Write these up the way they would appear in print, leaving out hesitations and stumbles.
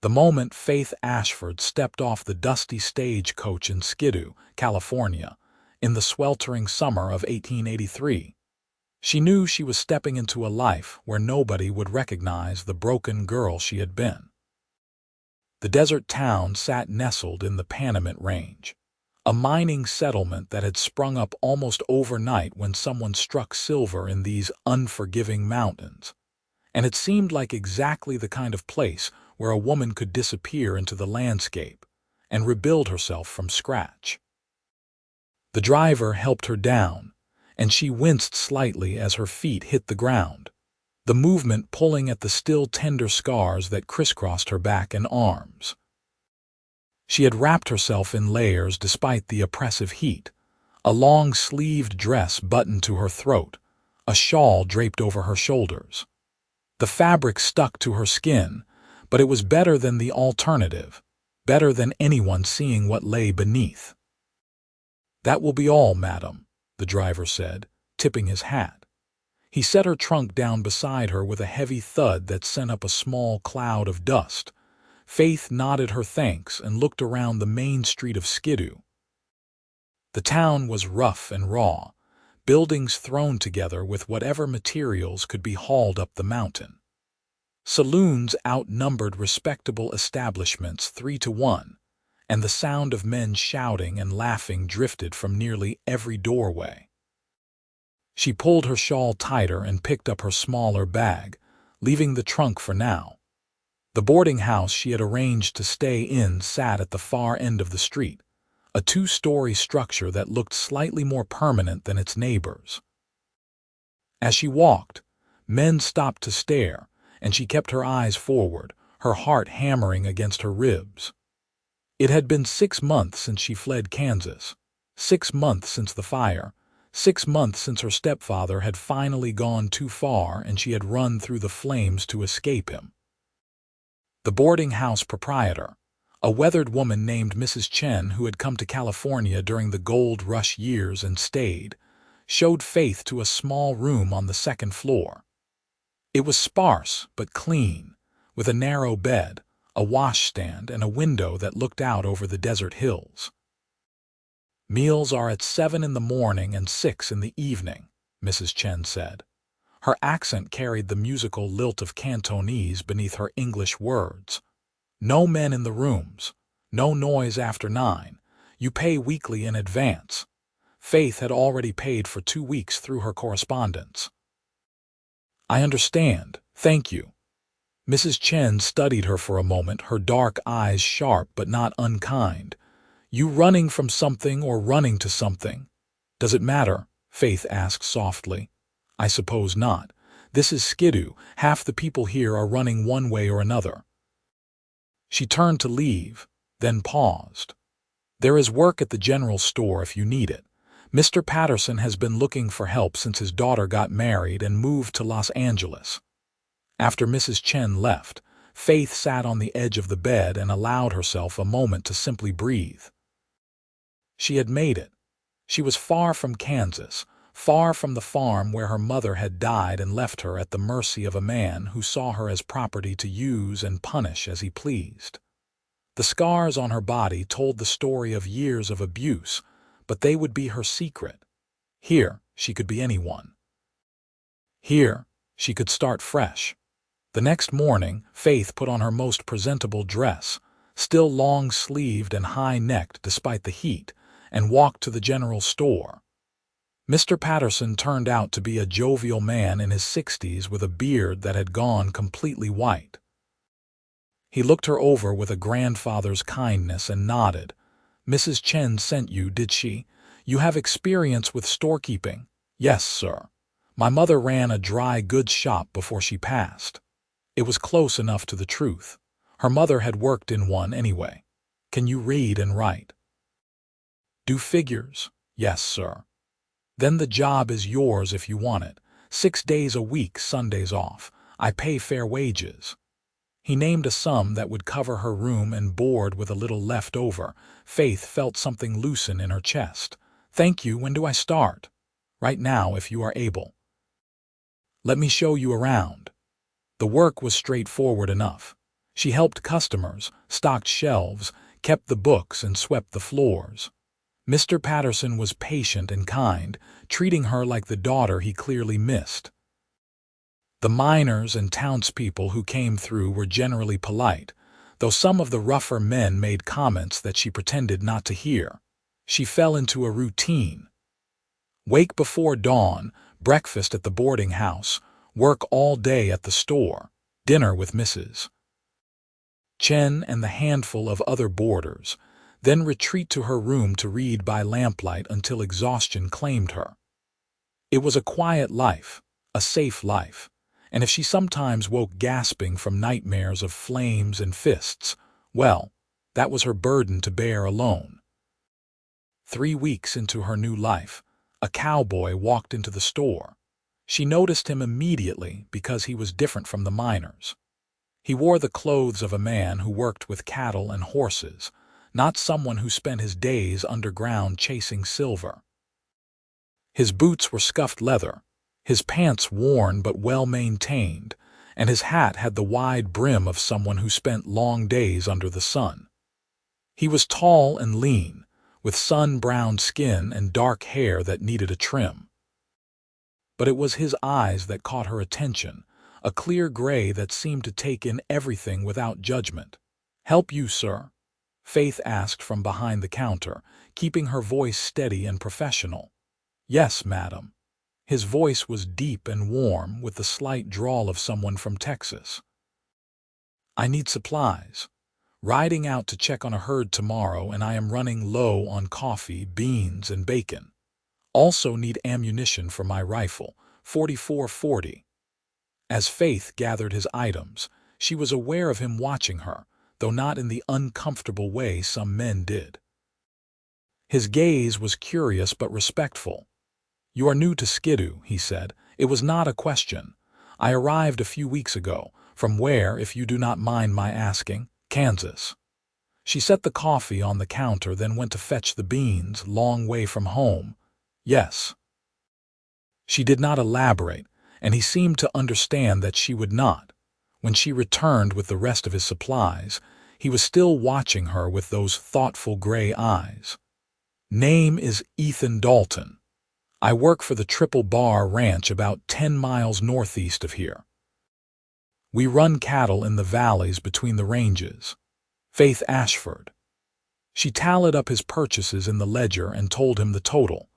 The moment Faith Ashford stepped off the dusty stagecoach in Skidoo, California, in the sweltering summer of 1883, she knew she was stepping into a life where nobody would recognize the broken girl she had been. The desert town sat nestled in the Panamint Range, a mining settlement that had sprung up almost overnight when someone struck silver in these unforgiving mountains, and it seemed like exactly the kind of place where a woman could disappear into the landscape and rebuild herself from scratch. The driver helped her down, and she winced slightly as her feet hit the ground, the movement pulling at the still tender scars that crisscrossed her back and arms. She had wrapped herself in layers despite the oppressive heat, a long-sleeved dress buttoned to her throat, a shawl draped over her shoulders. The fabric stuck to her skin, but it was better than the alternative, better than anyone seeing what lay beneath. "That will be all, madam," the driver said, tipping his hat. He set her trunk down beside her with a heavy thud that sent up a small cloud of dust. Faith nodded her thanks and looked around the main street of Skidoo. The town was rough and raw, buildings thrown together with whatever materials could be hauled up the mountain. Saloons outnumbered respectable establishments 3-1, and the sound of men shouting and laughing drifted from nearly every doorway. She pulled her shawl tighter and picked up her smaller bag, leaving the trunk for now. The boarding house she had arranged to stay in sat at the far end of the street, a 2-story structure that looked slightly more permanent than its neighbors. As she walked, men stopped to stare, and she kept her eyes forward, her heart hammering against her ribs. It had been 6 months since she fled Kansas, 6 months since the fire, 6 months since her stepfather had finally gone too far and she had run through the flames to escape him. The boarding house proprietor, a weathered woman named Mrs. Chen who had come to California during the gold rush years and stayed, showed Faith to a small room on the 2nd floor. It was sparse but clean, with a narrow bed, a washstand, and a window that looked out over the desert hills. "Meals are at 7 in the morning and 6 in the evening," Mrs. Chen said. Her accent carried the musical lilt of Cantonese beneath her English words. "No men in the rooms. No noise after 9. You pay weekly in advance." Faith had already paid for 2 weeks through her correspondence. "I understand, thank you." Mrs. Chen studied her for a moment, her dark eyes sharp but not unkind. "You running from something or running to something?" "Does it matter?" Faith asked softly. "I suppose not. This is Skidoo. Half the people here are running one way or another." She turned to leave, then paused. "There is work at the general store if you need it. Mr. Patterson has been looking for help since his daughter got married and moved to Los Angeles." After Mrs. Chen left, Faith sat on the edge of the bed and allowed herself a moment to simply breathe. She had made it. She was far from Kansas, far from the farm where her mother had died and left her at the mercy of a man who saw her as property to use and punish as he pleased. The scars on her body told the story of years of abuse, but they would be her secret. Here, she could be anyone. Here, she could start fresh. The next morning, Faith put on her most presentable dress, still long-sleeved and high-necked despite the heat, and walked to the general store. Mr. Patterson turned out to be a jovial man in his 60s with a beard that had gone completely white. He looked her over with a grandfather's kindness and nodded. "Mrs. Chen sent you, did she? You have experience with storekeeping?" "Yes, sir. My mother ran a dry goods shop before she passed." It was close enough to the truth. Her mother had worked in one anyway. "Can you read and write?" "Do figures?" "Yes, sir." "Then the job is yours if you want it. 6 days a week, Sundays off. I pay fair wages." He named a sum that would cover her room and board with a little left over. Faith felt something loosen in her chest. "Thank you. When do I start?" "Right now, if you are able." "Let me show you around." The work was straightforward enough. She helped customers, stocked shelves, kept the books, and swept the floors. Mr. Patterson was patient and kind, treating her like the daughter he clearly missed. The miners and townspeople who came through were generally polite, though some of the rougher men made comments that she pretended not to hear. She fell into a routine. Wake before dawn, breakfast at the boarding house, work all day at the store, dinner with Mrs. Chen and the handful of other boarders, then retreat to her room to read by lamplight until exhaustion claimed her. It was a quiet life, a safe life, and if she sometimes woke gasping from nightmares of flames and fists, well, that was her burden to bear alone. 3 weeks into her new life, a cowboy walked into the store. She noticed him immediately because he was different from the miners. He wore the clothes of a man who worked with cattle and horses, not someone who spent his days underground chasing silver. His boots were scuffed leather, his pants worn but well-maintained, and his hat had the wide brim of someone who spent long days under the sun. He was tall and lean, with sun-browned skin and dark hair that needed a trim. But it was his eyes that caught her attention, a clear gray that seemed to take in everything without judgment. "Help you, sir?" Faith asked from behind the counter, keeping her voice steady and professional. "Yes, madam." His voice was deep and warm, with the slight drawl of someone from Texas. "I need supplies. Riding out to check on a herd tomorrow, and I am running low on coffee, beans, and bacon. Also need ammunition for my rifle, 44-40. As Faith gathered his items, she was aware of him watching her, though not in the uncomfortable way some men did. His gaze was curious but respectful. "You are new to Skidoo," he said. "It was not a question. I arrived a few weeks ago. From where, if you do not mind my asking?" "Kansas." She set the coffee on the counter, then went to fetch the beans, long way from home. "Yes." She did not elaborate, and he seemed to understand that she would not. When she returned with the rest of his supplies, he was still watching her with those thoughtful gray eyes. "Name is Ethan Dalton. I work for the Triple Bar Ranch about 10 miles northeast of here. We run cattle in the valleys between the ranges. Faith Ashford." She tallied up his purchases in the ledger and told him the total.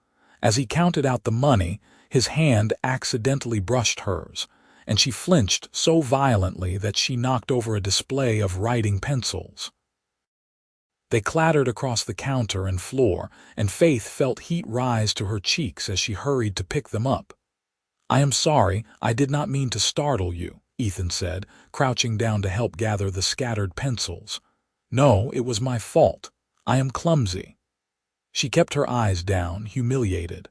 As he counted out the money, his hand accidentally brushed hers, and she flinched so violently that she knocked over a display of writing pencils. They clattered across the counter and floor, and Faith felt heat rise to her cheeks as she hurried to pick them up. "I am sorry, I did not mean to startle you," Ethan said, crouching down to help gather the scattered pencils. "No, it was my fault. I am clumsy." She kept her eyes down, humiliated.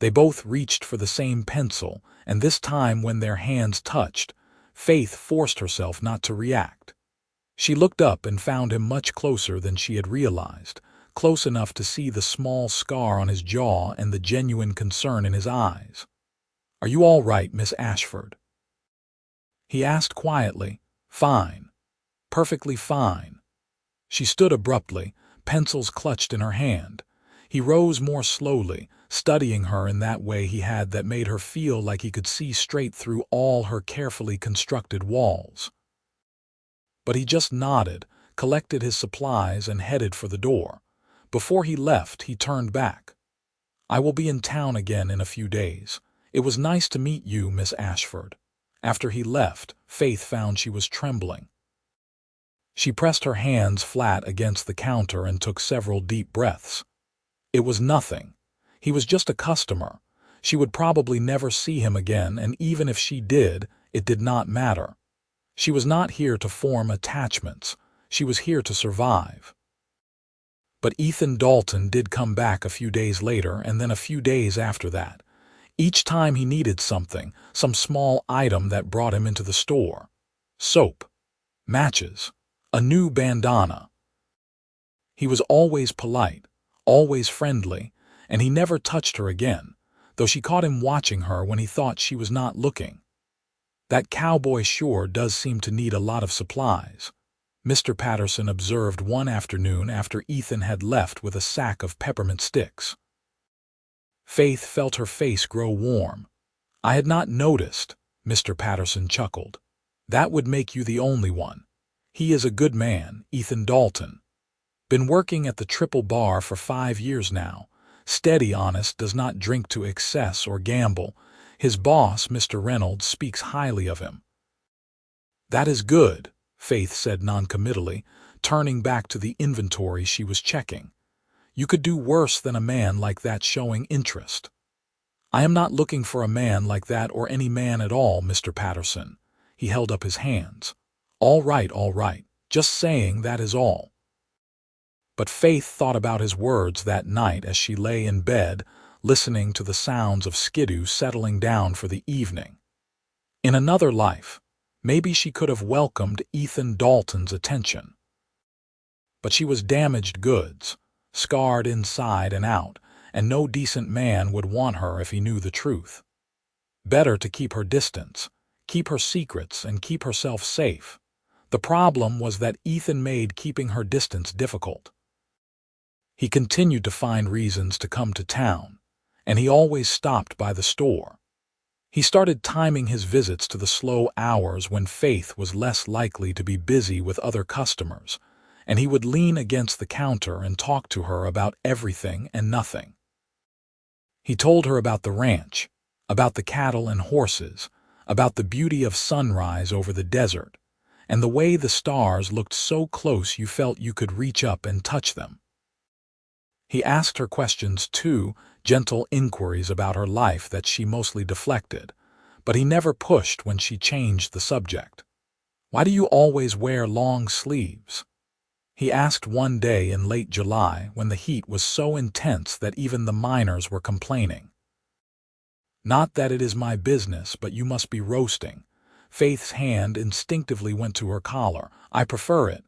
They both reached for the same pencil, and this time when their hands touched, Faith forced herself not to react. She looked up and found him much closer than she had realized, close enough to see the small scar on his jaw and the genuine concern in his eyes. "Are you all right, Miss Ashford?" he asked quietly. "Fine. Perfectly fine." She stood abruptly, pencils clutched in her hand. He rose more slowly, studying her in that way he had that made her feel like he could see straight through all her carefully constructed walls. But he just nodded, collected his supplies, and headed for the door. Before he left, he turned back. "I will be in town again in a few days. It was nice to meet you, Miss Ashford." After he left, Faith found she was trembling. She pressed her hands flat against the counter and took several deep breaths. It was nothing. He was just a customer. She would probably never see him again, and even if she did, it did not matter. She was not here to form attachments. She was here to survive. But Ethan Dalton did come back a few days later, and then a few days after that. Each time he needed something, some small item that brought him into the store. Soap, matches, a new bandana. He was always polite, always friendly, and he never touched her again, though she caught him watching her when he thought she was not looking. That cowboy sure does seem to need a lot of supplies, Mr. Patterson observed one afternoon after Ethan had left with a sack of peppermint sticks. Faith felt her face grow warm. I had not noticed, Mr. Patterson chuckled. That would make you the only one. He is a good man, Ethan Dalton. Been working at the Triple Bar for 5 years now. Steady honest, does not drink to excess or gamble. His boss, Mr. Reynolds, speaks highly of him. That is good, Faith said noncommittally, turning back to the inventory she was checking. You could do worse than a man like that showing interest. I am not looking for a man like that or any man at all, Mr. Patterson. He held up his hands. All right, just saying that is all. But Faith thought about his words that night as she lay in bed, listening to the sounds of Skidoo settling down for the evening. In another life, maybe she could have welcomed Ethan Dalton's attention. But she was damaged goods, scarred inside and out, and no decent man would want her if he knew the truth. Better to keep her distance, keep her secrets, and keep herself safe. The problem was that Ethan made keeping her distance difficult. He continued to find reasons to come to town, and he always stopped by the store. He started timing his visits to the slow hours when Faith was less likely to be busy with other customers, and he would lean against the counter and talk to her about everything and nothing. He told her about the ranch, about the cattle and horses, about the beauty of sunrise over the desert, and the way the stars looked so close you felt you could reach up and touch them. He asked her questions too, gentle inquiries about her life that she mostly deflected, but he never pushed when she changed the subject. Why do you always wear long sleeves? He asked one day in late July when the heat was so intense that even the miners were complaining. Not that it is my business, but you must be roasting. Faith's hand instinctively went to her collar. I prefer it.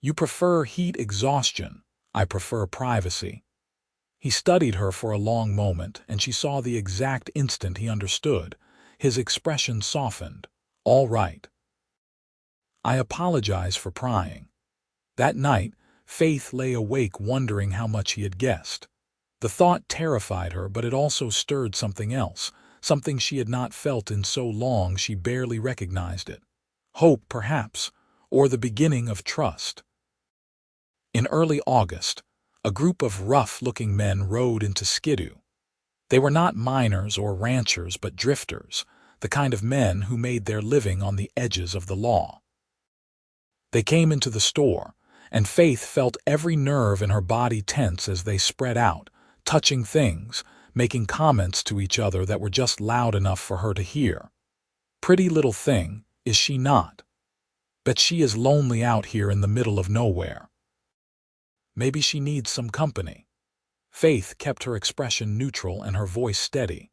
You prefer heat exhaustion. I prefer privacy. He studied her for a long moment, and she saw the exact instant he understood. His expression softened. All right. I apologize for prying. That night, Faith lay awake wondering how much he had guessed. The thought terrified her, but it also stirred something else, something she had not felt in so long she barely recognized it. Hope, perhaps, or the beginning of trust. In early August, a group of rough-looking men rode into Skidoo. They were not miners or ranchers, but drifters, the kind of men who made their living on the edges of the law. They came into the store, and Faith felt every nerve in her body tense as they spread out, touching things, making comments to each other that were just loud enough for her to hear. Pretty little thing, is she not? Bet she is lonely out here in the middle of nowhere. Maybe she needs some company. Faith kept her expression neutral and her voice steady.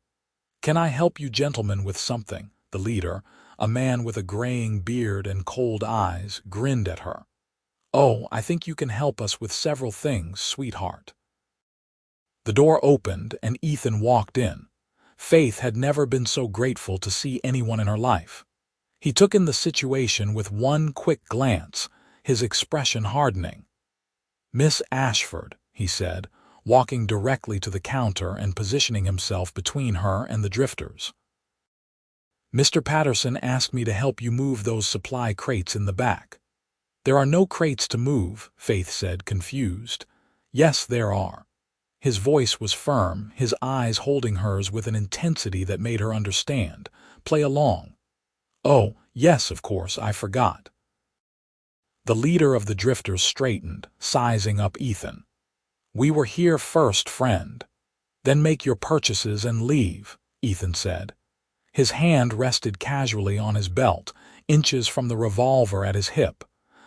Can I help you gentlemen with something? The leader, a man with a graying beard and cold eyes, grinned at her. Oh, I think you can help us with several things, sweetheart. The door opened and Ethan walked in. Faith had never been so grateful to see anyone in her life. He took in the situation with one quick glance, his expression hardening. Miss Ashford, he said, walking directly to the counter and positioning himself between her and the drifters. Mr. Patterson asked me to help you move those supply crates in the back. There are no crates to move, Faith said, confused. Yes, there are. His voice was firm, his eyes holding hers with an intensity that made her understand. Play along. Oh, yes, of course, I forgot. The leader of the drifters straightened, sizing up Ethan. We were here first, friend. Then make your purchases and leave, Ethan said. His hand rested casually on his belt, inches from the revolver at his hip.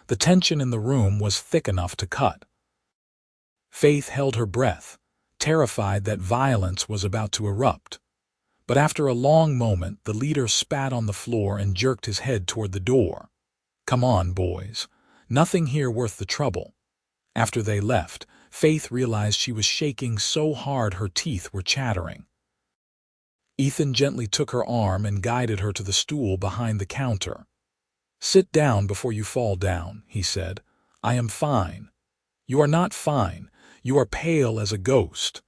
The tension in the room was thick enough to cut. Faith held her breath, terrified that violence was about to erupt. But after a long moment, the leader spat on the floor and jerked his head toward the door. Come on, boys. Nothing here worth the trouble. After they left, Faith realized she was shaking so hard her teeth were chattering. Ethan gently took her arm and guided her to the stool behind the counter. "Sit down before you fall down," he said. "I am fine." "You are not fine. You are pale as a ghost."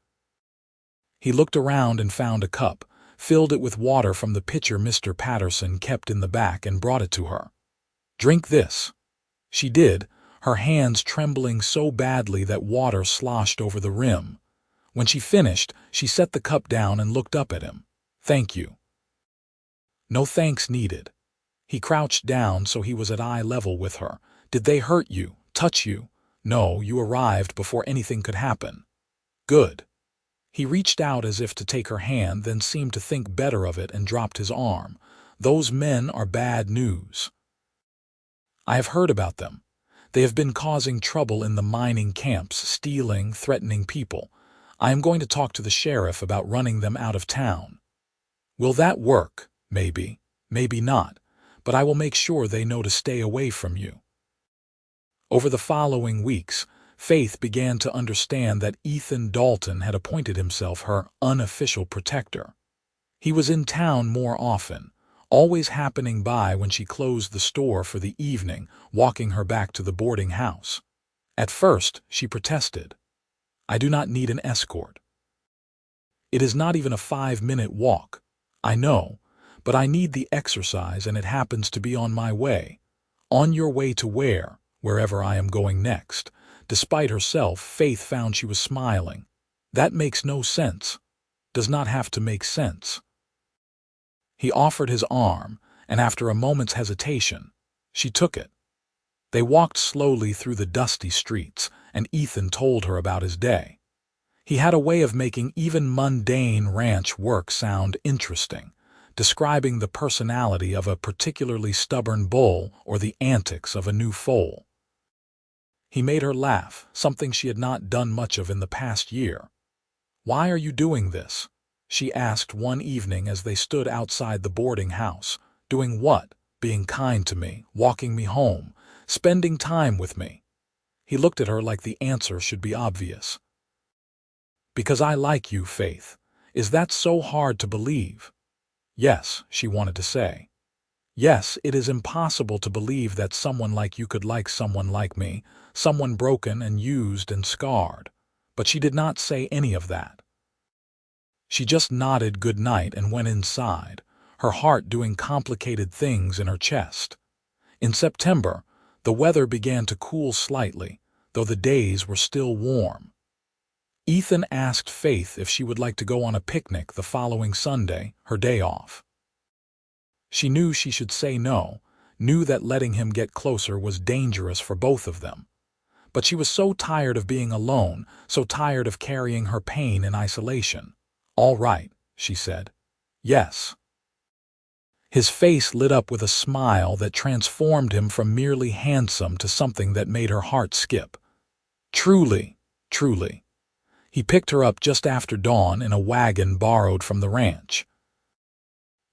He looked around and found a cup, filled it with water from the pitcher Mr. Patterson kept in the back, and brought it to her. "Drink this." She did, her hands trembling so badly that water sloshed over the rim. When she finished, she set the cup down and looked up at him. "Thank you." "No thanks needed." He crouched down so he was at eye level with her. "Did they hurt you, touch you?" "No, you arrived before anything could happen." "Good." He reached out as if to take her hand, then seemed to think better of it and dropped his arm. "Those men are bad news." "I have heard about them. They have been causing trouble in the mining camps, stealing, threatening people. I am going to talk to the sheriff about running them out of town." "Will that work?" "Maybe. Maybe not. But I will make sure they know to stay away from you." Over the following weeks, Faith began to understand that Ethan Dalton had appointed himself her unofficial protector. He was in town more often, always happening by when she closed the store for the evening, walking her back to the boarding house. At first, she protested. "I do not need an escort. It is not even a 5-minute walk. I know, but I need the exercise, and it happens to be on my way." "On your way to where?" "Wherever I am going next." Despite herself, Faith found she was smiling. "That makes no sense." "Does not have to make sense." He offered his arm, and after a moment's hesitation, she took it. They walked slowly through the dusty streets, and Ethan told her about his day. He had a way of making even mundane ranch work sound interesting, describing the personality of a particularly stubborn bull or the antics of a new foal. He made her laugh, something she had not done much of in the past year. "Why are you doing this?" she asked one evening as they stood outside the boarding house. "Doing what?" "Being kind to me, walking me home, spending time with me." He looked at her like the answer should be obvious. "Because I like you, Faith. Is that so hard to believe?" "Yes," she wanted to say. "Yes, it is impossible to believe that someone like you could like someone like me, someone broken and used and scarred." But she did not say any of that. She just nodded good night and went inside, her heart doing complicated things in her chest. In September, the weather began to cool slightly, though the days were still warm. Ethan asked Faith if she would like to go on a picnic the following Sunday, her day off. She knew she should say no, knew that letting him get closer was dangerous for both of them. But she was so tired of being alone, so tired of carrying her pain in isolation. "All right," she said. "Yes." His face lit up with a smile that transformed him from merely handsome to something that made her heart skip. "Truly, truly." He picked her up just after dawn in a wagon borrowed from the ranch.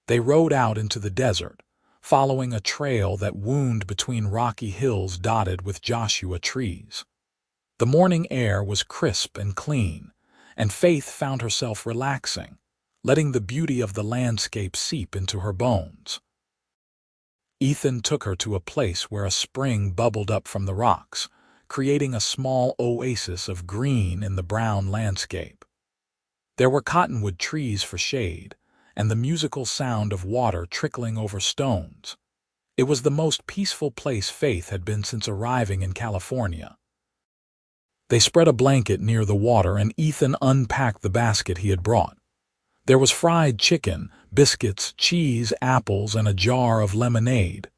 They rode out into the desert, following a trail that wound between rocky hills dotted with Joshua trees. The morning air was crisp and clean, and Faith found herself relaxing, letting the beauty of the landscape seep into her bones. Ethan took her to a place where a spring bubbled up from the rocks, creating a small oasis of green in the brown landscape. There were cottonwood trees for shade, and the musical sound of water trickling over stones. It was the most peaceful place Faith had been since arriving in California. They spread a blanket near the water, and Ethan unpacked the basket he had brought. There was fried chicken, biscuits, cheese, apples, and a jar of lemonade.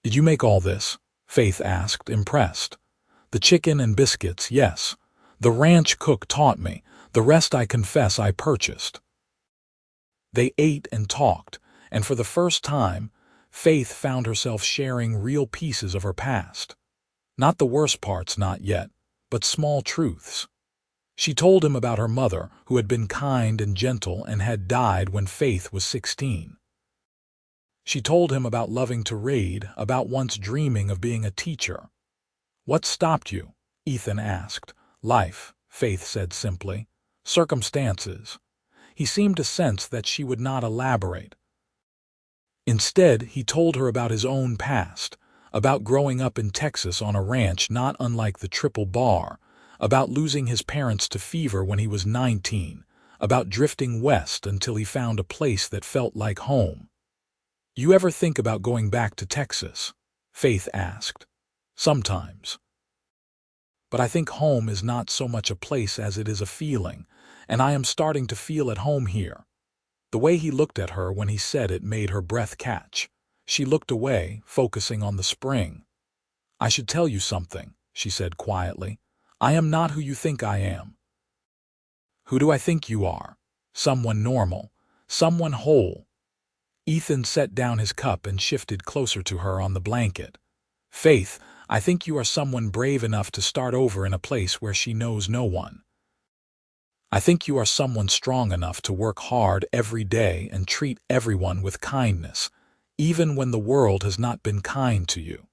"Did you make all this?" Faith asked, impressed. "The chicken and biscuits, yes. The ranch cook taught me. The rest, I confess, I purchased." They ate and talked, and for the first time, Faith found herself sharing real pieces of her past. Not the worst parts, not yet, but small truths. She told him about her mother, who had been kind and gentle and had died when Faith was 16. She told him about loving to read, about once dreaming of being a teacher. "What stopped you?" Ethan asked. "Life," Faith said simply. "Circumstances." He seemed to sense that she would not elaborate. Instead, he told her about his own past, about growing up in Texas on a ranch not unlike the Triple Bar, about losing his parents to fever when he was 19, about drifting west until he found a place that felt like home. "You ever think about going back to Texas?" Faith asked. "Sometimes. But I think home is not so much a place as it is a feeling, and I am starting to feel at home here." The way he looked at her when he said it made her breath catch. She looked away, focusing on the spring. "I should tell you something," she said quietly. "I am not who you think I am." "Who do I think you are?" "Someone normal. Someone whole." Ethan set down his cup and shifted closer to her on the blanket. "Faith, I think you are someone brave enough to start over in a place where she knows no one. I think you are someone strong enough to work hard every day and treat everyone with kindness, even when the world has not been kind to you.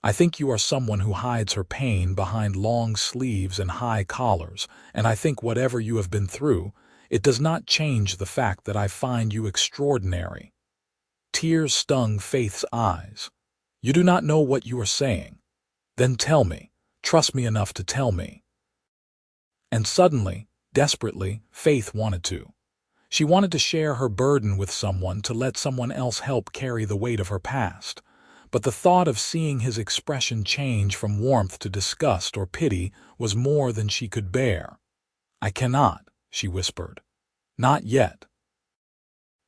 I think you are someone who hides her pain behind long sleeves and high collars, and I think whatever you have been through, it does not change the fact that I find you extraordinary." Tears stung Faith's eyes. "You do not know what you are saying. Then tell me. Trust me enough to tell me." And suddenly, desperately, Faith wanted to. She wanted to share her burden with someone, to let someone else help carry the weight of her past. But the thought of seeing his expression change from warmth to disgust or pity was more than she could bear. "I cannot," she whispered. "Not yet."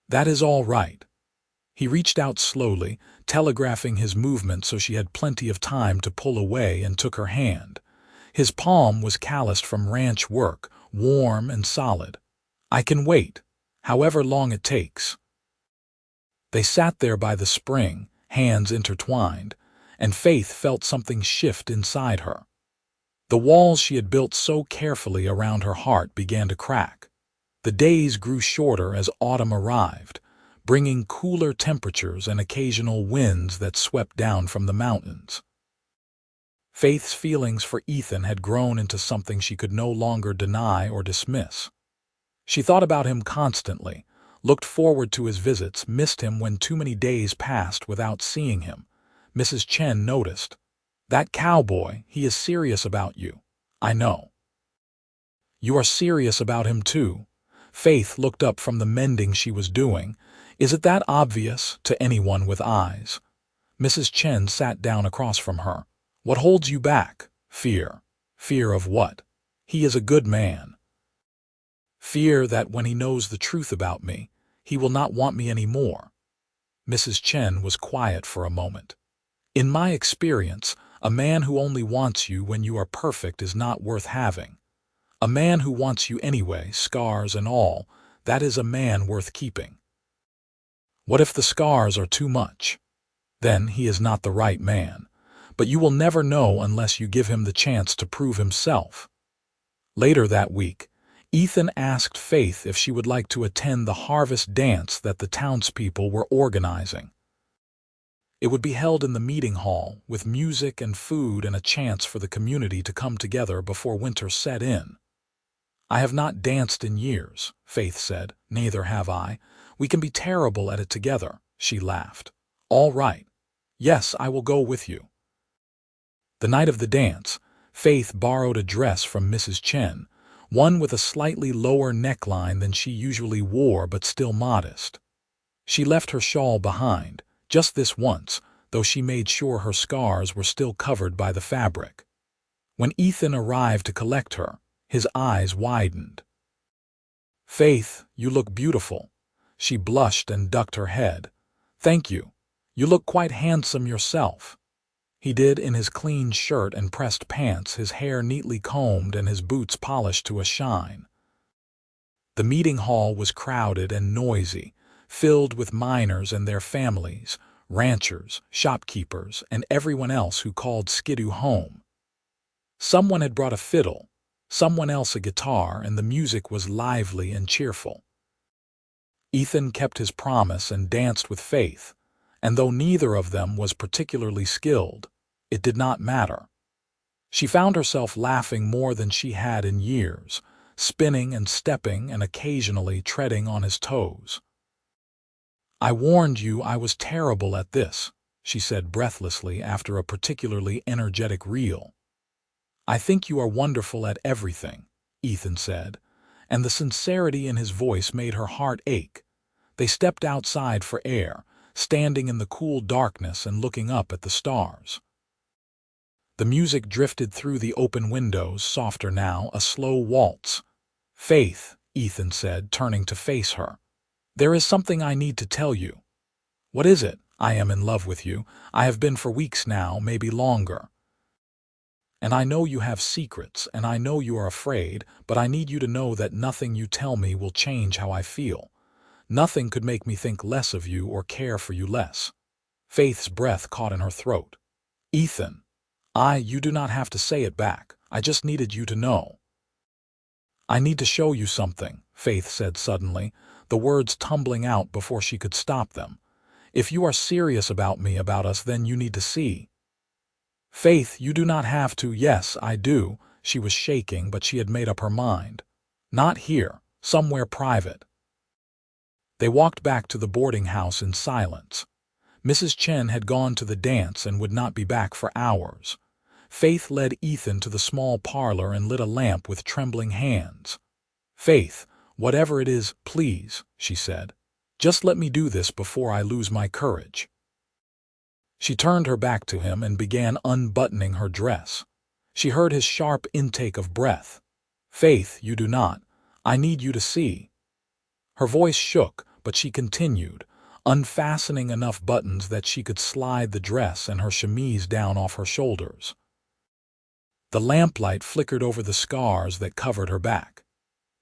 "That is all right." He reached out slowly, telegraphing his movement so she had plenty of time to pull away, and took her hand. His palm was calloused from ranch work, warm and solid. "I can wait, however long it takes." They sat there by the spring, hands intertwined, and Faith felt something shift inside her. The walls she had built so carefully around her heart began to crack. The days grew shorter as autumn arrived, bringing cooler temperatures and occasional winds that swept down from the mountains. Faith's feelings for Ethan had grown into something she could no longer deny or dismiss. She thought about him constantly, looked forward to his visits, missed him when too many days passed without seeing him. Mrs. Chen noticed. "That cowboy, he is serious about you. I know." "You are serious about him too." Faith looked up from the mending she was doing. "Is it that obvious to anyone with eyes?" Mrs. Chen sat down across from her. "What holds you back?" "Fear." "Fear of what?" "He is a good man." "Fear that when he knows the truth about me, he will not want me any more." Mrs. Chen was quiet for a moment. "In my experience, a man who only wants you when you are perfect is not worth having. A man who wants you anyway, scars and all, that is a man worth keeping." "What if the scars are too much?" "Then he is not the right man. But you will never know unless you give him the chance to prove himself." Later that week, Ethan asked Faith if she would like to attend the harvest dance that the townspeople were organizing. It would be held in the meeting hall, with music and food and a chance for the community to come together before winter set in. "I have not danced in years," Faith said. "Neither have I. We can be terrible at it together," she laughed. "All right. Yes, I will go with you." The night of the dance, Faith borrowed a dress from Mrs. Chen, one with a slightly lower neckline than she usually wore but still modest. She left her shawl behind, just this once, though she made sure her scars were still covered by the fabric. When Ethan arrived to collect her, his eyes widened. "Faith, you look beautiful." She blushed and ducked her head. "Thank you. You look quite handsome yourself." He did, in his clean shirt and pressed pants, his hair neatly combed and his boots polished to a shine. The meeting hall was crowded and noisy, filled with miners and their families, ranchers, shopkeepers, and everyone else who called Skidoo home. Someone had brought a fiddle, someone else a guitar, and the music was lively and cheerful. Ethan kept his promise and danced with Faith, and though neither of them was particularly skilled, it did not matter. She found herself laughing more than she had in years, spinning and stepping and occasionally treading on his toes. "I warned you I was terrible at this," she said breathlessly after a particularly energetic reel. "I think you are wonderful at everything," Ethan said, and the sincerity in his voice made her heart ache. They stepped outside for air, standing in the cool darkness and looking up at the stars. The music drifted through the open windows, softer now, a slow waltz. "Faith," Ethan said, turning to face her, "there is something I need to tell you." "What is it?" "I am in love with you. I have been for weeks now, maybe longer. And I know you have secrets, and I know you are afraid, but I need you to know that nothing you tell me will change how I feel. Nothing could make me think less of you or care for you less." Faith's breath caught in her throat. "Ethan, you do not have to say it back. I just needed you to know." "I need to show you something," Faith said suddenly, the words tumbling out before she could stop them. "If you are serious about me, about us, then you need to see." "Faith, you do not have to." "Yes, I do." She was shaking, but she had made up her mind. "Not here, somewhere private." They walked back to the boarding house in silence. Mrs. Chen had gone to the dance and would not be back for hours. Faith led Ethan to the small parlor and lit a lamp with trembling hands. "Faith, whatever it is, please," she said. "Just let me do this before I lose my courage." She turned her back to him and began unbuttoning her dress. She heard his sharp intake of breath. "Faith, you do not. I need you to see." Her voice shook, but she continued, unfastening enough buttons that she could slide the dress and her chemise down off her shoulders. The lamplight flickered over the scars that covered her back.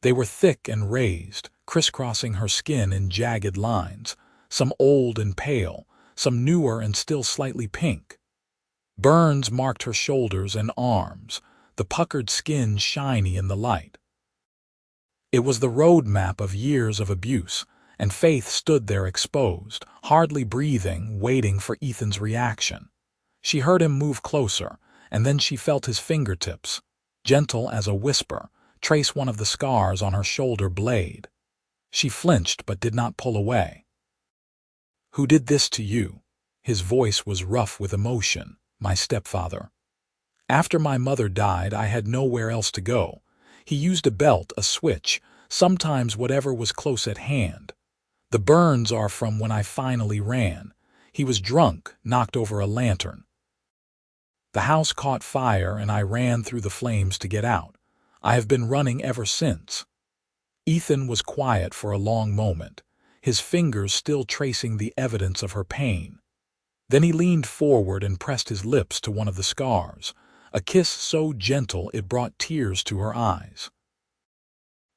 They were thick and raised, crisscrossing her skin in jagged lines, some old and pale, some newer and still slightly pink. Burns marked her shoulders and arms, the puckered skin shiny in the light. It was the road map of years of abuse, and Faith stood there exposed, hardly breathing, waiting for Ethan's reaction. She heard him move closer, and then she felt his fingertips, gentle as a whisper, trace one of the scars on her shoulder blade. She flinched but did not pull away. "Who did this to you?" His voice was rough with emotion. "My stepfather. After my mother died, I had nowhere else to go. He used a belt, a switch, sometimes whatever was close at hand. The burns are from when I finally ran. He was drunk, knocked over a lantern. The house caught fire and I ran through the flames to get out. I have been running ever since." Ethan was quiet for a long moment, his fingers still tracing the evidence of her pain. Then he leaned forward and pressed his lips to one of the scars, a kiss so gentle it brought tears to her eyes.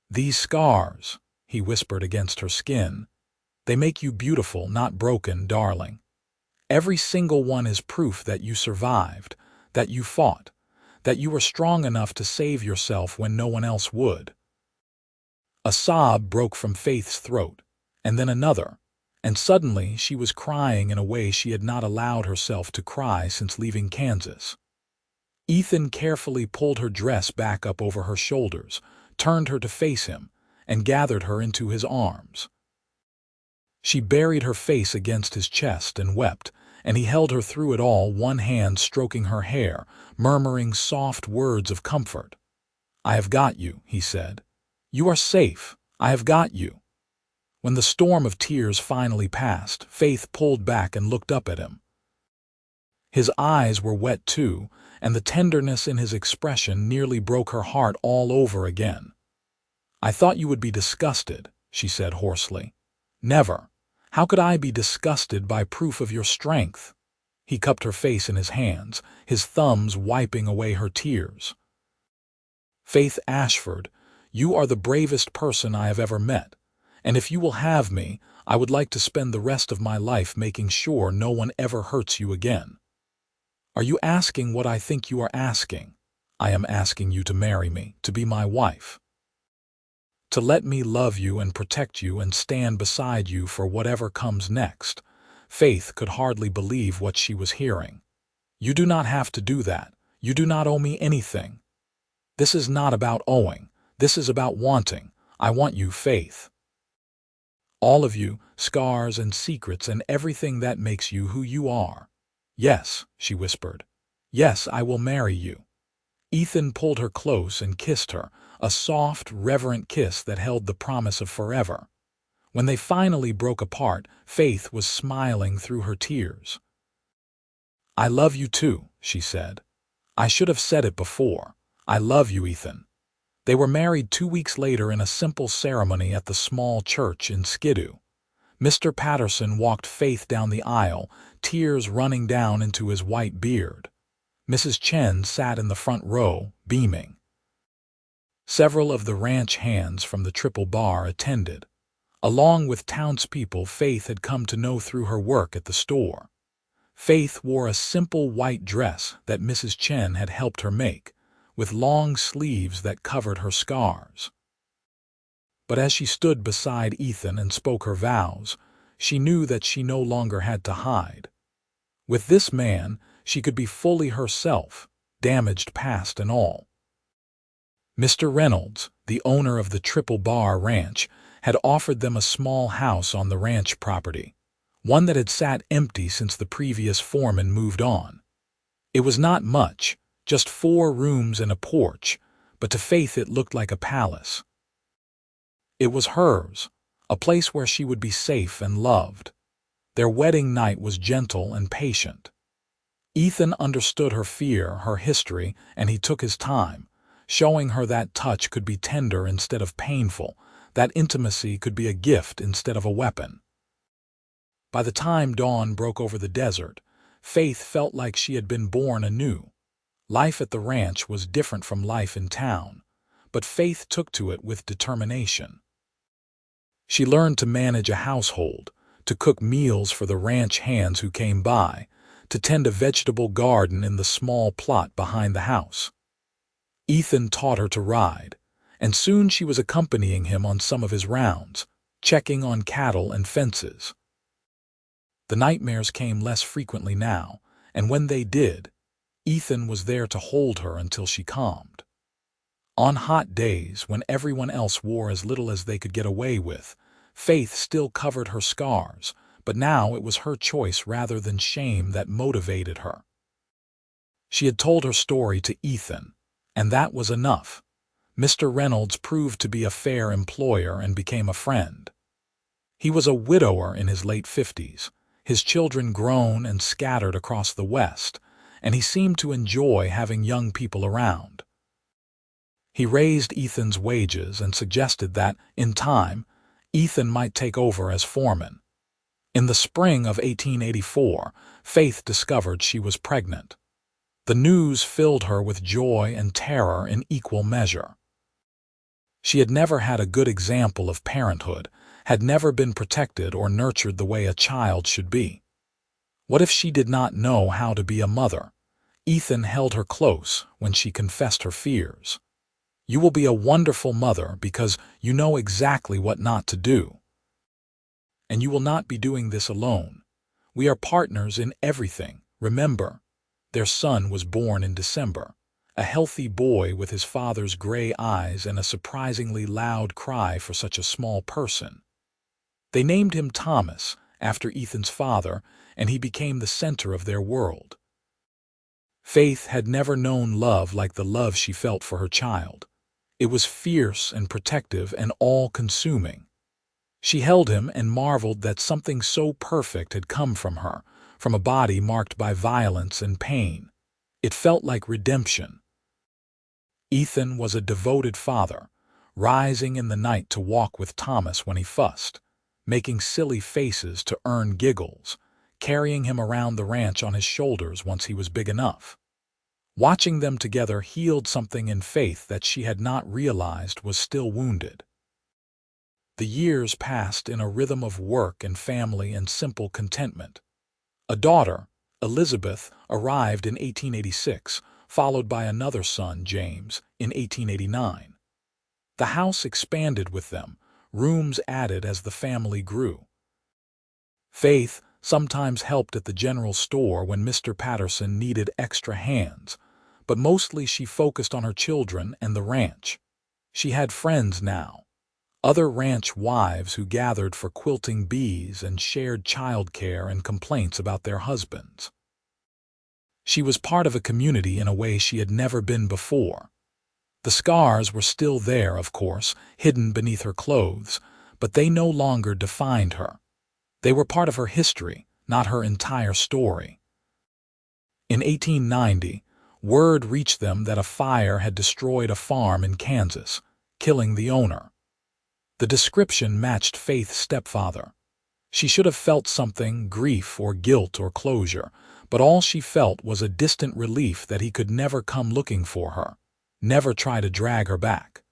"These scars," he whispered against her skin, "they make you beautiful, not broken, darling. Every single one is proof that you survived, that you fought, that you were strong enough to save yourself when no one else would." A sob broke from Faith's throat, and then another, and suddenly she was crying in a way she had not allowed herself to cry since leaving Kansas. Ethan carefully pulled her dress back up over her shoulders, turned her to face him, and gathered her into his arms. She buried her face against his chest and wept, and he held her through it all, one hand stroking her hair, murmuring soft words of comfort. "I have got you," he said. "You are safe. I have got you." When the storm of tears finally passed, Faith pulled back and looked up at him. His eyes were wet too, and the tenderness in his expression nearly broke her heart all over again. "I thought you would be disgusted," she said hoarsely. "Never. How could I be disgusted by proof of your strength?" He cupped her face in his hands, his thumbs wiping away her tears. "Faith Ashford, you are the bravest person I have ever met, and if you will have me, I would like to spend the rest of my life making sure no one ever hurts you again." "Are you asking what I think you are asking?" "I am asking you to marry me, to be my wife. To let me love you and protect you and stand beside you for whatever comes next." Faith could hardly believe what she was hearing. "You do not have to do that. You do not owe me anything." "This is not about owing. This is about wanting. I want you, Faith. All of you, scars and secrets and everything that makes you who you are. Yes, she whispered. Yes, I will marry you. Ethan pulled her close and kissed her, a soft, reverent kiss that held the promise of forever. When they finally broke apart, Faith was smiling through her tears. I love you too, she said. I should have said it before. I love you, Ethan. They were married 2 weeks later in a simple ceremony at the small church in Skidoo. Mr. Patterson walked Faith down the aisle, tears running down into his white beard. Mrs. Chen sat in the front row, beaming. Several of the ranch hands from the Triple Bar attended. Along with townspeople Faith had come to know through her work at the store. Faith wore a simple white dress that Mrs. Chen had helped her make, with long sleeves that covered her scars. But as she stood beside Ethan and spoke her vows, she knew that she no longer had to hide. With this man, she could be fully herself, damaged past and all. Mr. Reynolds, the owner of the Triple Bar Ranch, had offered them a small house on the ranch property, one that had sat empty since the previous foreman moved on. It was not much, just 4 rooms and a porch, but to Faith it looked like a palace. It was hers, a place where she would be safe and loved. Their wedding night was gentle and patient. Ethan understood her fear, her history, and he took his time, showing her that touch could be tender instead of painful, that intimacy could be a gift instead of a weapon. By the time dawn broke over the desert, Faith felt like she had been born anew. Life at the ranch was different from life in town, but Faith took to it with determination. She learned to manage a household, to cook meals for the ranch hands who came by, to tend a vegetable garden in the small plot behind the house. Ethan taught her to ride, and soon she was accompanying him on some of his rounds, checking on cattle and fences. The nightmares came less frequently now, and when they did, Ethan was there to hold her until she calmed. On hot days, when everyone else wore as little as they could get away with, Faith still covered her scars, but now it was her choice rather than shame that motivated her. She had told her story to Ethan, and that was enough. Mr. Reynolds proved to be a fair employer and became a friend. He was a widower in his late 50s, his children grown and scattered across the West, and he seemed to enjoy having young people around. He raised Ethan's wages and suggested that, in time, Ethan might take over as foreman. In the spring of 1884, Faith discovered she was pregnant. The news filled her with joy and terror in equal measure. She had never had a good example of parenthood, had never been protected or nurtured the way a child should be. What if she did not know how to be a mother? Ethan held her close when she confessed her fears. You will be a wonderful mother because you know exactly what not to do. And you will not be doing this alone. We are partners in everything, remember. Their son was born in December, a healthy boy with his father's gray eyes and a surprisingly loud cry for such a small person. They named him Thomas, after Ethan's father, and he became the center of their world. Faith had never known love like the love she felt for her child. It was fierce and protective and all-consuming. She held him and marveled that something so perfect had come from her, from a body marked by violence and pain. It felt like redemption. Ethan was a devoted father, rising in the night to walk with Thomas when he fussed, making silly faces to earn giggles, carrying him around the ranch on his shoulders once he was big enough. Watching them together healed something in Faith that she had not realized was still wounded. The years passed in a rhythm of work and family and simple contentment. A daughter, Elizabeth, arrived in 1886, followed by another son, James, in 1889. The house expanded with them, rooms added as the family grew. Faith sometimes helped at the general store when Mr. Patterson needed extra hands, but mostly she focused on her children and the ranch. She had friends now, other ranch wives who gathered for quilting bees and shared childcare and complaints about their husbands. She was part of a community in a way she had never been before. The scars were still there, of course, hidden beneath her clothes, but they no longer defined her. They were part of her history, not her entire story. In 1890, word reached them that a fire had destroyed a farm in Kansas, killing the owner. The description matched Faith's stepfather. She should have felt something, grief or guilt or closure, but all she felt was a distant relief that he could never come looking for her, never try to drag her back.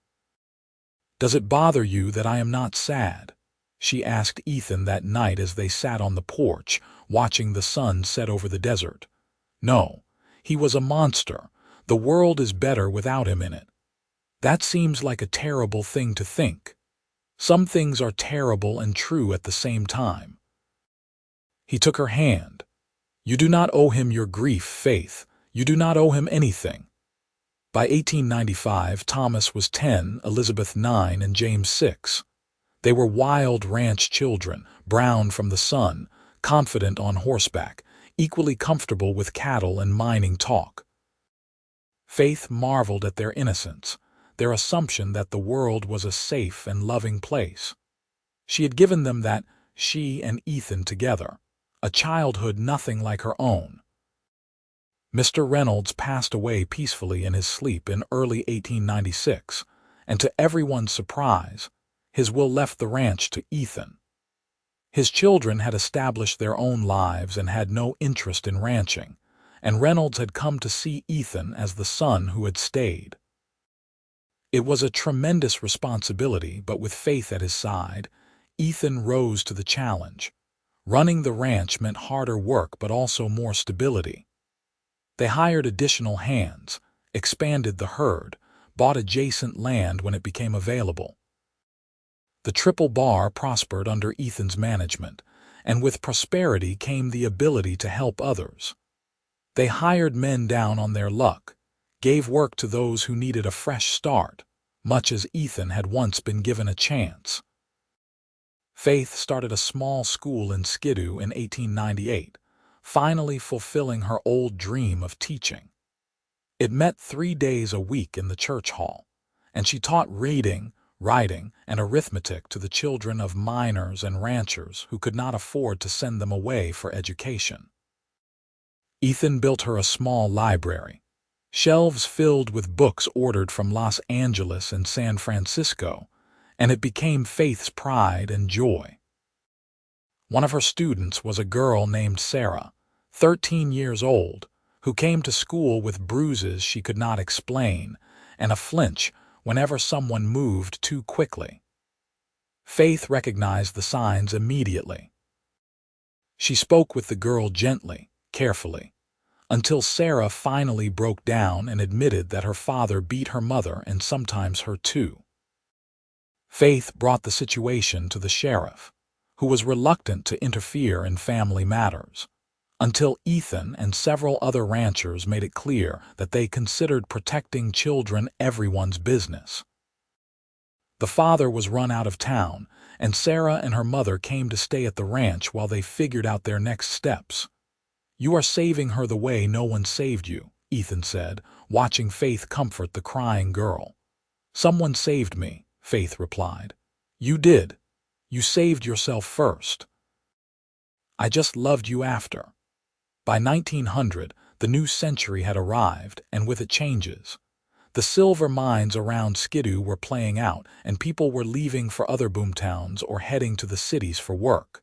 "Does it bother you that I am not sad?" she asked Ethan that night as they sat on the porch, watching the sun set over the desert. No, he was a monster. The world is better without him in it. That seems like a terrible thing to think. Some things are terrible and true at the same time. He took her hand. "You do not owe him your grief, Faith. You do not owe him anything." By 1895, Thomas was 10, Elizabeth 9, and James 6. They were wild ranch children, brown from the sun, confident on horseback, equally comfortable with cattle and mining talk. Faith marveled at their innocence, their assumption that the world was a safe and loving place. She had given them that, she and Ethan together, a childhood nothing like her own. Mr. Reynolds passed away peacefully in his sleep in early 1896, and to everyone's surprise, his will left the ranch to Ethan. His children had established their own lives and had no interest in ranching, and Reynolds had come to see Ethan as the son who had stayed. It was a tremendous responsibility, but with Faith at his side, Ethan rose to the challenge. Running the ranch meant harder work but also more stability. They hired additional hands, expanded the herd, bought adjacent land when it became available. The Triple Bar prospered under Ethan's management, and with prosperity came the ability to help others. They hired men down on their luck, gave work to those who needed a fresh start, much as Ethan had once been given a chance. Faith started a small school in Skidoo in 1898, finally fulfilling her old dream of teaching. It met 3 days a week in the church hall, and she taught reading, writing, and arithmetic to the children of miners and ranchers who could not afford to send them away for education. Ethan built her a small library, shelves filled with books ordered from Los Angeles and San Francisco, and it became Faith's pride and joy. One of her students was a girl named Sarah, 13 years old, who came to school with bruises she could not explain and a flinch whenever someone moved too quickly. Faith recognized the signs immediately. She spoke with the girl gently, carefully, until Sarah finally broke down and admitted that her father beat her mother and sometimes her too. Faith brought the situation to the sheriff, who was reluctant to interfere in family matters, until Ethan and several other ranchers made it clear that they considered protecting children everyone's business. The father was run out of town, and Sarah and her mother came to stay at the ranch while they figured out their next steps. "You are saving her the way no one saved you," Ethan said, watching Faith comfort the crying girl. "Someone saved me," Faith replied. "You did. You saved yourself first. I just loved you after." By 1900, the new century had arrived, and with it changes. The silver mines around Skidoo were playing out, and people were leaving for other boomtowns or heading to the cities for work.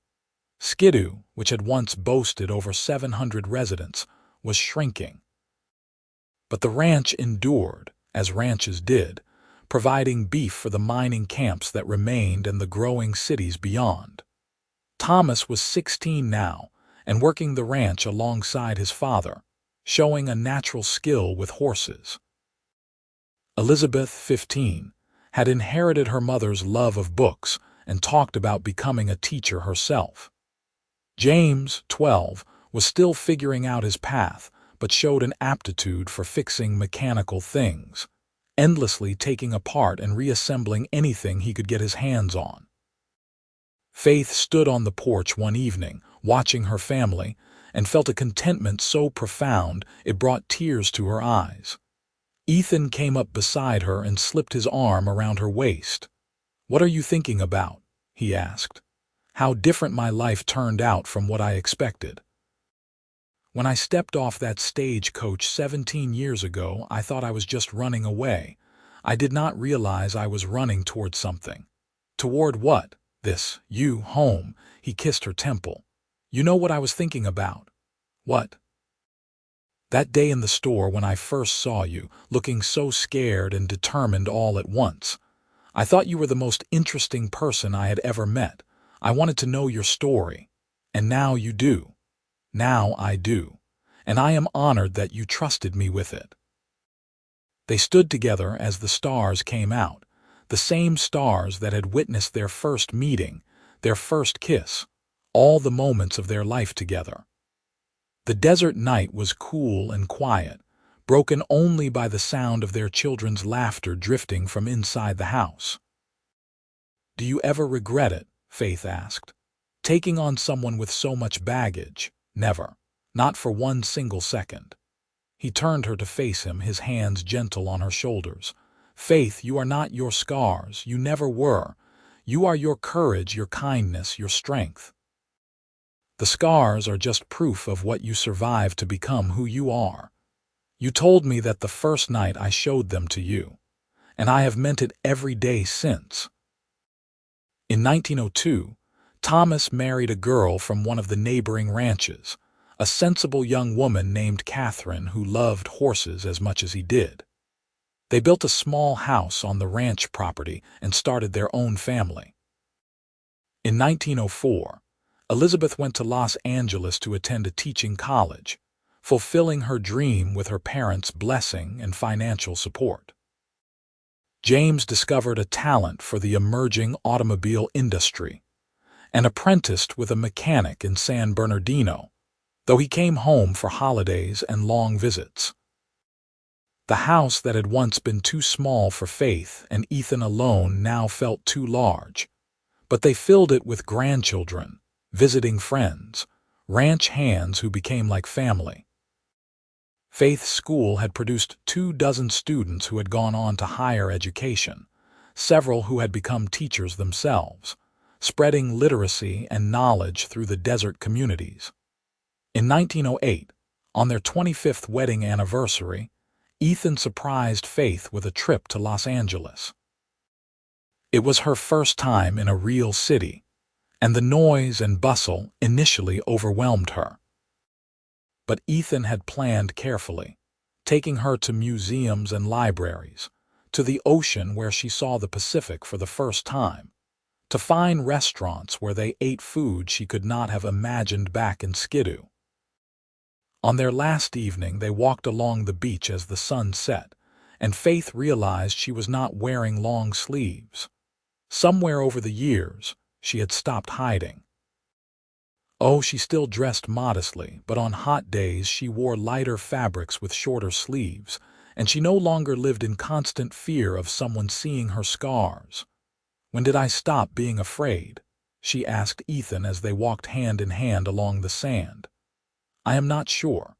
Skidoo, which had once boasted over 700 residents, was shrinking. But the ranch endured, as ranches did, providing beef for the mining camps that remained and the growing cities beyond. Thomas was 16 now, and working the ranch alongside his father, showing a natural skill with horses. Elizabeth, 15, had inherited her mother's love of books and talked about becoming a teacher herself. James, 12, was still figuring out his path, but showed an aptitude for fixing mechanical things. endlessly taking apart and reassembling anything he could get his hands on. Faith stood on the porch one evening, watching her family, and felt a contentment so profound it brought tears to her eyes. Ethan came up beside her and slipped his arm around her waist. "What are you thinking about?" he asked. "How different my life turned out from what I expected. When I stepped off that stagecoach 17 years ago, I thought I was just running away. I did not realize I was running toward something." "Toward what?" "You, home." He kissed her temple. "You know what I was thinking about." "What?" "That day in the store when I first saw you, looking so scared and determined all at once. I thought you were the most interesting person I had ever met. I wanted to know your story. And now you do. Now I do. And I am honored that you trusted me with it." They stood together as the stars came out, the same stars that had witnessed their first meeting, their first kiss, all the moments of their life together. The desert night was cool and quiet, broken only by the sound of their children's laughter drifting from inside the house. "Do you ever regret it?" Faith asked. "Taking on someone with so much baggage?" "Never. Not for one single second." He turned her to face him, his hands gentle on her shoulders. "Faith, you are not your scars. You never were. You are your courage, your kindness, your strength. The scars are just proof of what you survived to become who you are. You told me that the first night I showed them to you, and I have meant it every day since." In 1902, Thomas married a girl from one of the neighboring ranches, a sensible young woman named Catherine who loved horses as much as he did. They built a small house on the ranch property and started their own family. In 1904, Elizabeth went to Los Angeles to attend a teaching college, fulfilling her dream with her parents' blessing and financial support. James discovered a talent for the emerging automobile industry and apprenticed with a mechanic in San Bernardino, though he came home for holidays and long visits. The house that had once been too small for Faith and Ethan alone now felt too large, but they filled it with grandchildren, visiting friends, ranch hands who became like family. Faith's school had produced 24 students who had gone on to higher education, several who had become teachers themselves, spreading literacy and knowledge through the desert communities. In 1908, on their 25th wedding anniversary, Ethan surprised Faith with a trip to Los Angeles. It was her first time in a real city, and the noise and bustle initially overwhelmed her. But Ethan had planned carefully, taking her to museums and libraries, to the ocean where she saw the Pacific for the first time, to fine restaurants where they ate food she could not have imagined back in Skidoo. On their last evening, they walked along the beach as the sun set, and Faith realized she was not wearing long sleeves. Somewhere over the years, she had stopped hiding. Oh, she still dressed modestly, but on hot days she wore lighter fabrics with shorter sleeves, and she no longer lived in constant fear of someone seeing her scars. "When did I stop being afraid?" she asked Ethan as they walked hand in hand along the sand. "I am not sure.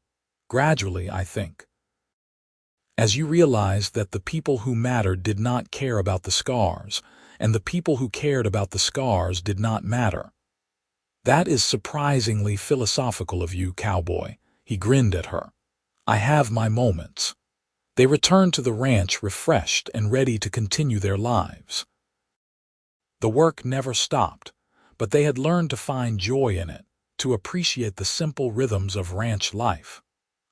Gradually, I think. As you realized that the people who mattered did not care about the scars, and the people who cared about the scars did not matter." "That is surprisingly philosophical of you, Cowboy." He grinned at her. "I have my moments." They returned to the ranch refreshed and ready to continue their lives. The work never stopped, but they had learned to find joy in it, to appreciate the simple rhythms of ranch life.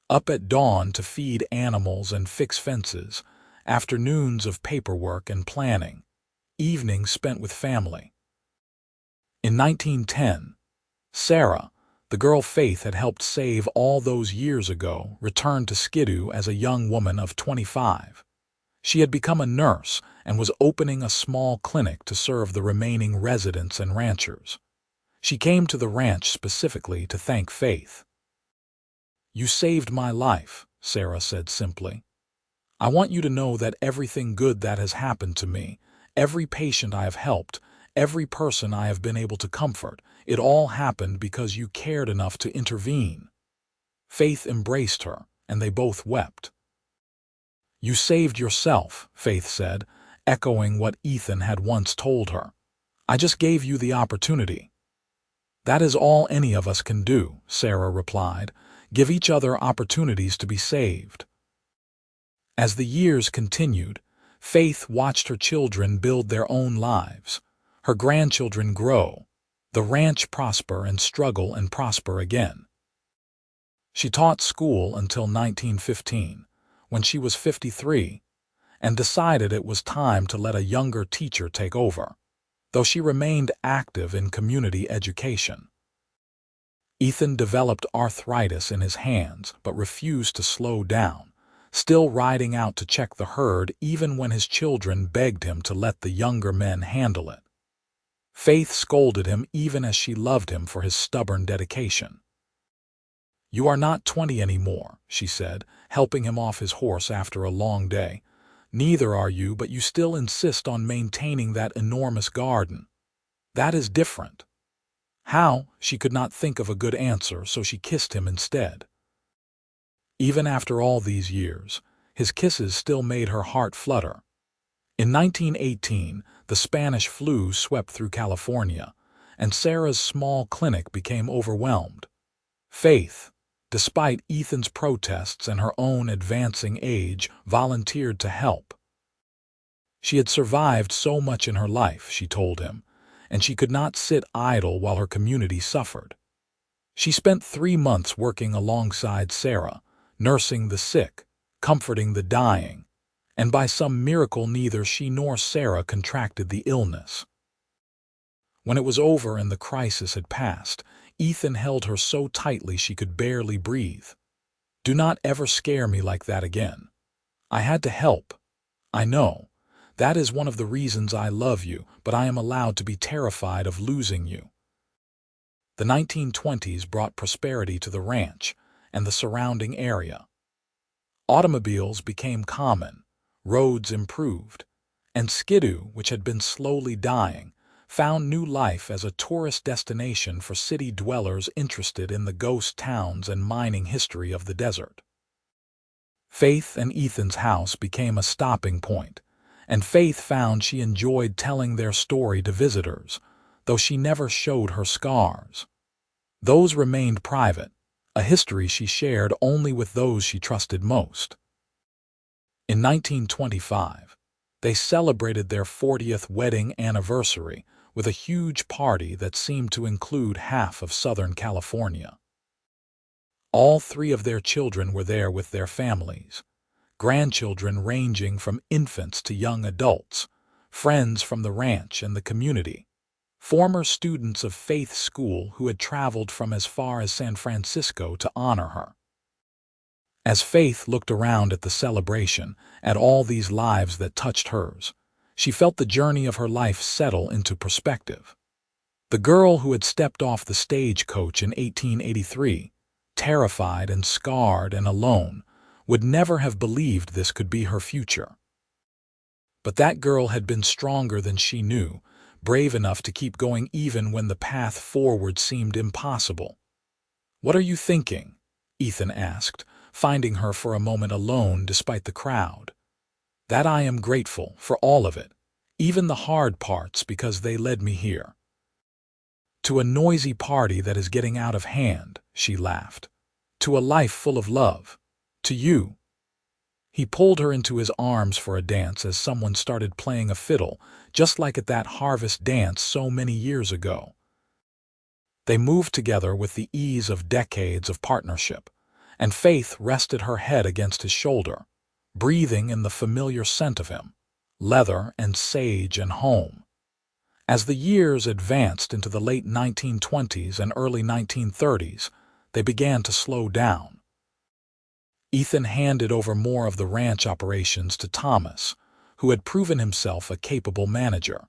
Up at dawn to feed animals and fix fences, afternoons of paperwork and planning, evenings spent with family. In 1910, Sarah, the girl Faith had helped save all those years ago, returned to Skidoo as a young woman of 25. She had become a nurse and was opening a small clinic to serve the remaining residents and ranchers. She came to the ranch specifically to thank Faith. "You saved my life," Sarah said simply. I want you to know that everything good that has happened to me, every patient I have helped, every person I have been able to comfort, it all happened because you cared enough to intervene." Faith embraced her, and they both wept. "You saved yourself," Faith said, echoing what Ethan had once told her. "I just gave you the opportunity." "That is all any of us can do," Sarah replied. "Give each other opportunities to be saved." As the years continued, Faith watched her children build their own lives, her grandchildren grow, the ranch prosper and struggle and prosper again. She taught school until 1915, when she was 53, and decided it was time to let a younger teacher take over, though she remained active in community education. Ethan developed arthritis in his hands but refused to slow down, still riding out to check the herd even when his children begged him to let the younger men handle it. Faith scolded him even as she loved him for his stubborn dedication. "You are not 20 anymore," she said, helping him off his horse after a long day. "Neither are you, but you still insist on maintaining that enormous garden. That is different." How? She could not think of a good answer, so she kissed him instead. Even after all these years, his kisses still made her heart flutter. In 1918, the Spanish flu swept through California, and Sarah's small clinic became overwhelmed. Faith, despite Ethan's protests and her own advancing age, volunteered to help. She had survived so much in her life, she told him, and she could not sit idle while her community suffered. She spent 3 months working alongside Sarah, nursing the sick, comforting the dying, and by some miracle neither she nor Sarah contracted the illness. When it was over and the crisis had passed, Ethan held her so tightly she could barely breathe. "Do not ever scare me like that again. I had to help. I know. That is one of the reasons I love you, but I am allowed to be terrified of losing you." The 1920s brought prosperity to the ranch and the surrounding area. Automobiles became common, roads improved, and Skidoo, which had been slowly dying, found new life as a tourist destination for city dwellers interested in the ghost towns and mining history of the desert. Faith and Ethan's house became a stopping point, and Faith found she enjoyed telling their story to visitors, though she never showed her scars. Those remained private, a history she shared only with those she trusted most. In 1925, they celebrated their 40th wedding anniversary with a huge party that seemed to include half of Southern California. All 3 of their children were there with their families, grandchildren ranging from infants to young adults, friends from the ranch and the community, former students of Faith's school who had traveled from as far as San Francisco to honor her. As Faith looked around at the celebration, at all these lives that touched hers, she felt the journey of her life settle into perspective. The girl who had stepped off the stagecoach in 1883, terrified and scarred and alone, would never have believed this could be her future. But that girl had been stronger than she knew, brave enough to keep going even when the path forward seemed impossible. "What are you thinking?" Ethan asked, finding her for a moment alone despite the crowd. "That I am grateful for all of it, even the hard parts, because they led me here. To a noisy party that is getting out of hand," she laughed. "To a life full of love. To you." He pulled her into his arms for a dance as someone started playing a fiddle, just like at that harvest dance so many years ago. They moved together with the ease of decades of partnership, and Faith rested her head against his shoulder, breathing in the familiar scent of him, leather and sage and home. As the years advanced into the late 1920s and early 1930s, they began to slow down. Ethan handed over more of the ranch operations to Thomas, who had proven himself a capable manager.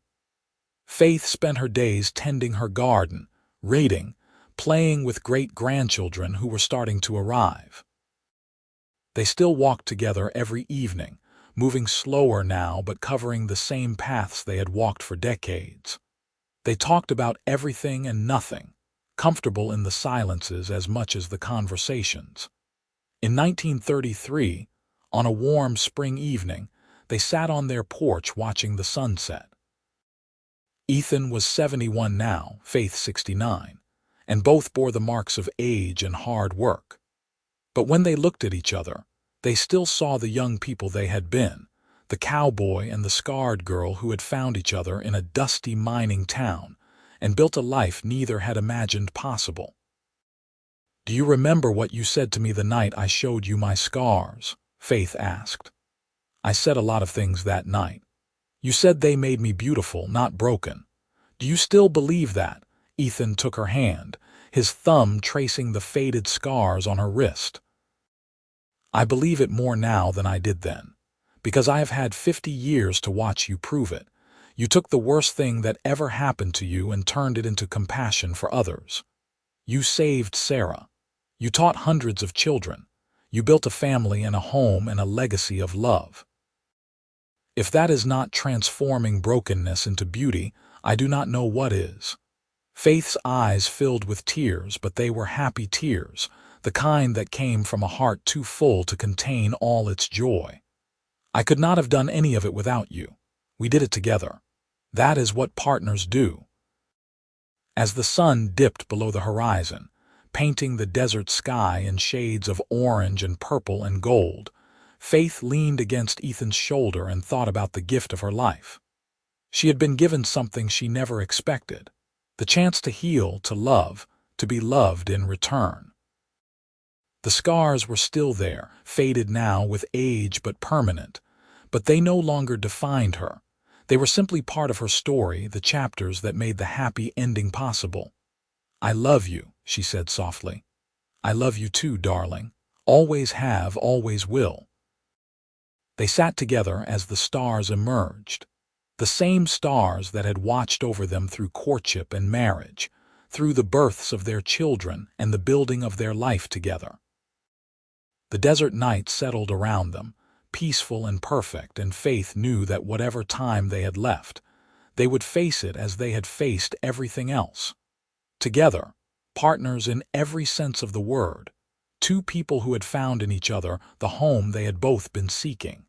Faith spent her days tending her garden, reading, playing with great-grandchildren who were starting to arrive. They still walked together every evening, moving slower now but covering the same paths they had walked for decades. They talked about everything and nothing, comfortable in the silences as much as the conversations. In 1933, on a warm spring evening, they sat on their porch watching the sunset. Ethan was 71 now, Faith 69, and both bore the marks of age and hard work. But when they looked at each other, they still saw the young people they had been, the cowboy and the scarred girl who had found each other in a dusty mining town and built a life neither had imagined possible. "Do you remember what you said to me the night I showed you my scars?" Faith asked. "I said a lot of things that night. You said they made me beautiful, not broken. Do you still believe that?" Ethan took her hand, his thumb tracing the faded scars on her wrist. "I believe it more now than I did then, because I have had 50 years to watch you prove it. You took the worst thing that ever happened to you and turned it into compassion for others. You saved Sarah. You taught hundreds of children. You built a family and a home and a legacy of love. If that is not transforming brokenness into beauty, I do not know what is." Faith's eyes filled with tears, but they were happy tears, the kind that came from a heart too full to contain all its joy. "I could not have done any of it without you. We did it together. That is what partners do." As the sun dipped below the horizon, painting the desert sky in shades of orange and purple and gold, Faith leaned against Ethan's shoulder and thought about the gift of her life. She had been given something she never expected, the chance to heal, to love, to be loved in return. The scars were still there, faded now with age but permanent, but they no longer defined her. They were simply part of her story, the chapters that made the happy ending possible. "I love you," she said softly. "I love you too, darling. Always have, always will." They sat together as the stars emerged, the same stars that had watched over them through courtship and marriage, through the births of their children and the building of their life together. The desert night settled around them, peaceful and perfect, and Faith knew that whatever time they had left, they would face it as they had faced everything else. Together, partners in every sense of the word, two people who had found in each other the home they had both been seeking.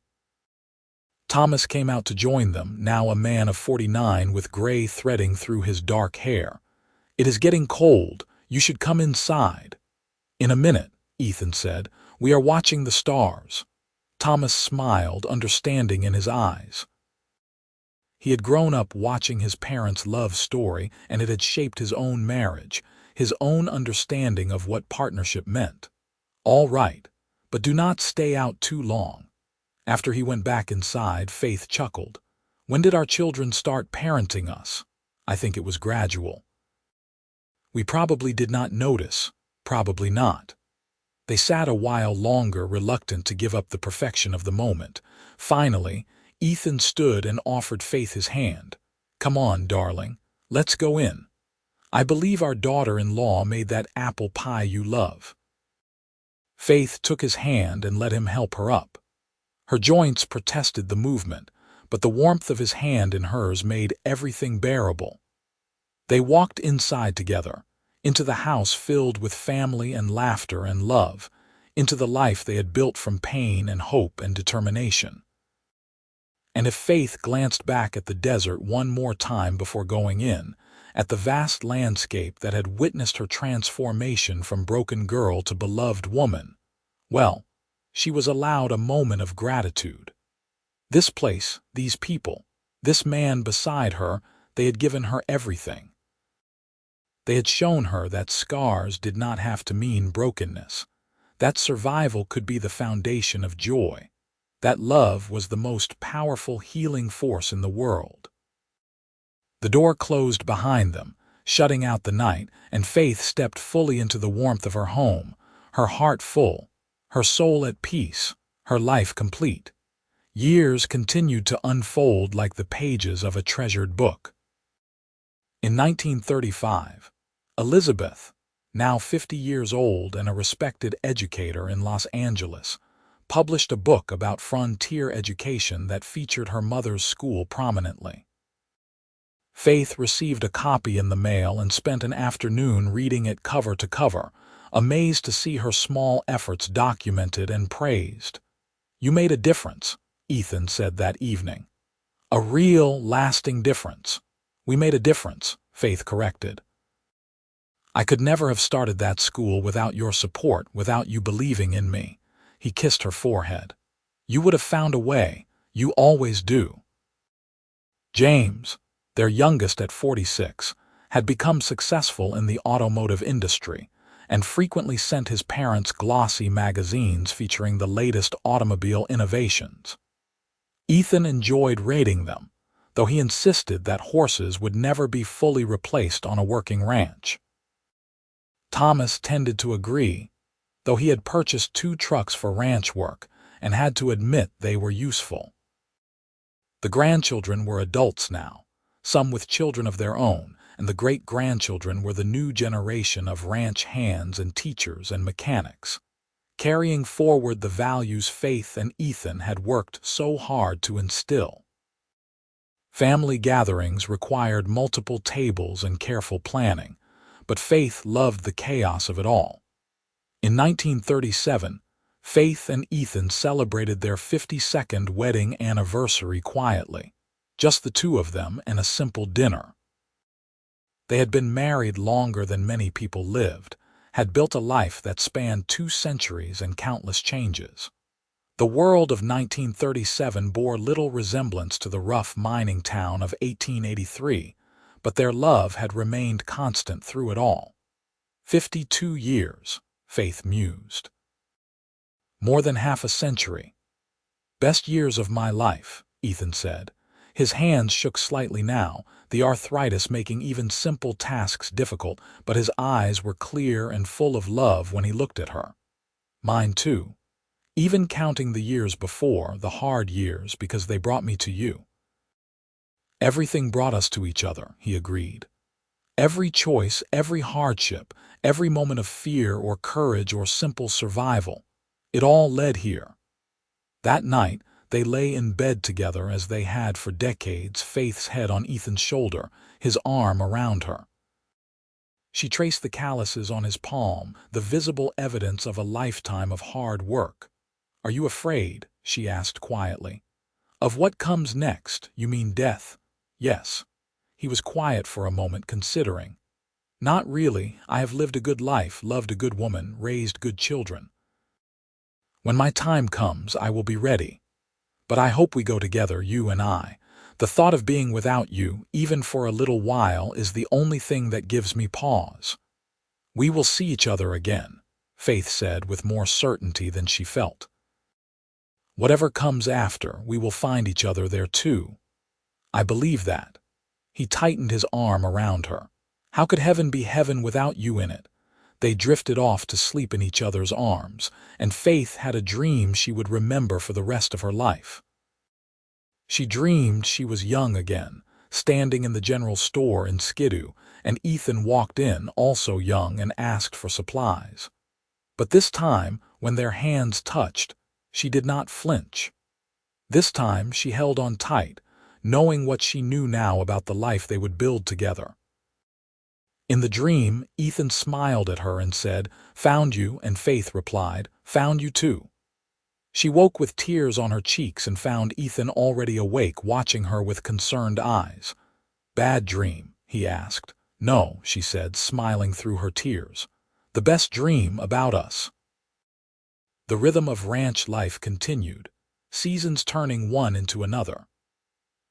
Thomas came out to join them, now a man of 49 with gray threading through his dark hair. "It is getting cold. You should come inside." "In a minute," Ethan said. "We are watching the stars." Thomas smiled, understanding in his eyes. He had grown up watching his parents' love story, and it had shaped his own marriage, his own understanding of what partnership meant. "All right, but do not stay out too long." After he went back inside, Faith chuckled. "When did our children start parenting us?" "I think it was gradual." "We probably did not notice." "Probably not." They sat a while longer, reluctant to give up the perfection of the moment. Finally, Ethan stood and offered Faith his hand. "Come on, darling. Let's go in. I believe our daughter-in-law made that apple pie you love." Faith took his hand and let him help her up. Her joints protested the movement, but the warmth of his hand in hers made everything bearable. They walked inside together, into the house filled with family and laughter and love, into the life they had built from pain and hope and determination. And if Faith glanced back at the desert one more time before going in, at the vast landscape that had witnessed her transformation from broken girl to beloved woman, well, she was allowed a moment of gratitude. This place, these people, this man beside her, they had given her everything. They had shown her that scars did not have to mean brokenness, that survival could be the foundation of joy, that love was the most powerful healing force in the world. The door closed behind them, shutting out the night, and Faith stepped fully into the warmth of her home, her heart full, her soul at peace, her life complete. Years continued to unfold like the pages of a treasured book. In 1935, Elizabeth, now 50 years old and a respected educator in Los Angeles, published a book about frontier education that featured her mother's school prominently. Faith received a copy in the mail and spent an afternoon reading it cover to cover, amazed to see her small efforts documented and praised. "You made a difference," Ethan said that evening. "A real, lasting difference." "We made a difference," Faith corrected. "I could never have started that school without your support, without you believing in me." He kissed her forehead. "You would have found a way. You always do." James, their youngest at 46, had become successful in the automotive industry and frequently sent his parents glossy magazines featuring the latest automobile innovations. Ethan enjoyed rating them, though he insisted that horses would never be fully replaced on a working ranch. Thomas tended to agree, though he had purchased 2 trucks for ranch work and had to admit they were useful. The grandchildren were adults now, some with children of their own, and the great-grandchildren were the new generation of ranch hands and teachers and mechanics, carrying forward the values Faith and Ethan had worked so hard to instill. Family gatherings required multiple tables and careful planning, but Faith loved the chaos of it all. In 1937, Faith and Ethan celebrated their 52nd wedding anniversary quietly, just the 2 of them and a simple dinner. They had been married longer than many people lived, had built a life that spanned 2 centuries and countless changes. The world of 1937 bore little resemblance to the rough mining town of 1883, but their love had remained constant through it all. 52 years, Faith mused. More than half a century. "Best years of my life," Ethan said. His hands shook slightly now, the arthritis making even simple tasks difficult, but his eyes were clear and full of love when he looked at her. "Mine too. Even counting the years before, the hard years, because they brought me to you." "Everything brought us to each other," he agreed. "Every choice, every hardship, every moment of fear or courage or simple survival. It all led here." That night, they lay in bed together as they had for decades, Faith's head on Ethan's shoulder, his arm around her. She traced the calluses on his palm, the visible evidence of a lifetime of hard work. "Are you afraid?" she asked quietly. "Of what comes next? You mean death?" "Yes." He was quiet for a moment, considering. "Not really. I have lived a good life, loved a good woman, raised good children. When my time comes, I will be ready. But I hope we go together, you and I. The thought of being without you, even for a little while, is the only thing that gives me pause." "We will see each other again," Faith said with more certainty than she felt. "Whatever comes after, we will find each other there too. I believe that." He tightened his arm around her. "How could heaven be heaven without you in it?" They drifted off to sleep in each other's arms, and Faith had a dream she would remember for the rest of her life. She dreamed she was young again, standing in the general store in Skidoo, and Ethan walked in, also young, and asked for supplies. But this time, when their hands touched, she did not flinch. This time she held on tight, knowing what she knew now about the life they would build together. In the dream, Ethan smiled at her and said, "Found you," and Faith replied, "Found you too." She woke with tears on her cheeks and found Ethan already awake, watching her with concerned eyes. "Bad dream?" he asked. "No," she said, smiling through her tears. "The best dream about us." The rhythm of ranch life continued, seasons turning one into another.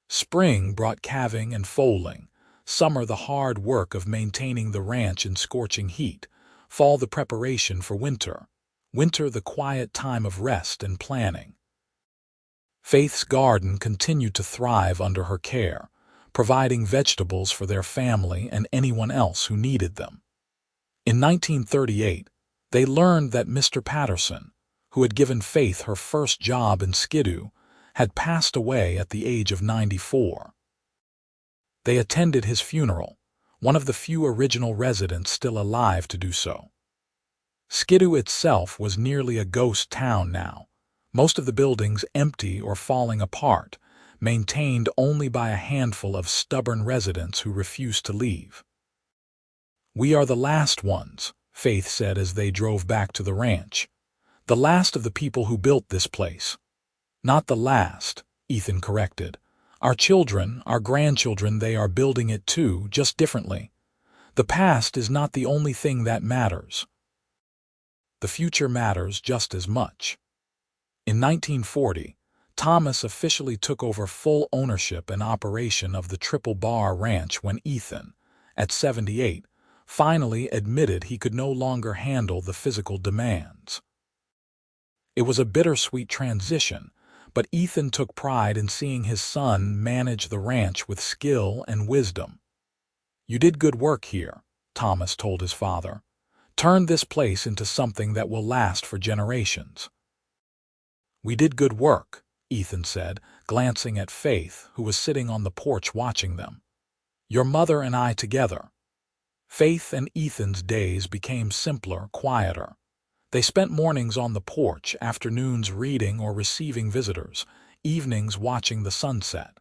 Spring brought calving and foaling, summer the hard work of maintaining the ranch in scorching heat, fall the preparation for winter, winter the quiet time of rest and planning. Faith's garden continued to thrive under her care, providing vegetables for their family and anyone else who needed them. In 1938, they learned that Mr. Patterson, who had given Faith her first job in Skidoo, had passed away at the age of 94. They attended his funeral, one of the few original residents still alive to do so. Skidoo itself was nearly a ghost town now. most of the buildings empty or falling apart, maintained only by a handful of stubborn residents who refused to leave. "We are the last ones," Faith said as they drove back to the ranch. "The last of the people who built this place." "Not the last," Ethan corrected. "Our children, our grandchildren, they are building it too, just differently. The past is not the only thing that matters. The future matters just as much." In 1940, Thomas officially took over full ownership and operation of the Triple Bar Ranch when Ethan, at 78, finally admitted he could no longer handle the physical demands. It was a bittersweet transition, but Ethan took pride in seeing his son manage the ranch with skill and wisdom. "You did good work here," Thomas told his father. "Turned this place into something that will last for generations." "We did good work," Ethan said, glancing at Faith, who was sitting on the porch watching them. "Your mother and I together." Faith and Ethan's days became simpler, quieter. They spent mornings on the porch, afternoons reading or receiving visitors, evenings watching the sunset.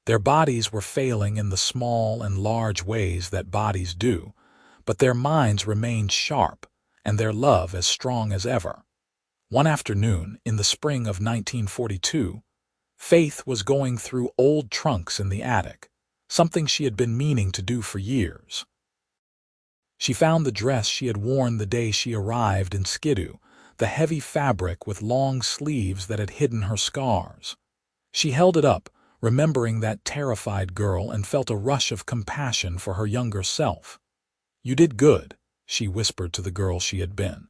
Their bodies were failing in the small and large ways that bodies do, but their minds remained sharp and their love as strong as ever. One afternoon, in the spring of 1942, Faith was going through old trunks in the attic, something she had been meaning to do for years. She found the dress she had worn the day she arrived in Skidoo, the heavy fabric with long sleeves that had hidden her scars. She held it up, remembering that terrified girl, and felt a rush of compassion for her younger self. "You did good," she whispered to the girl she had been.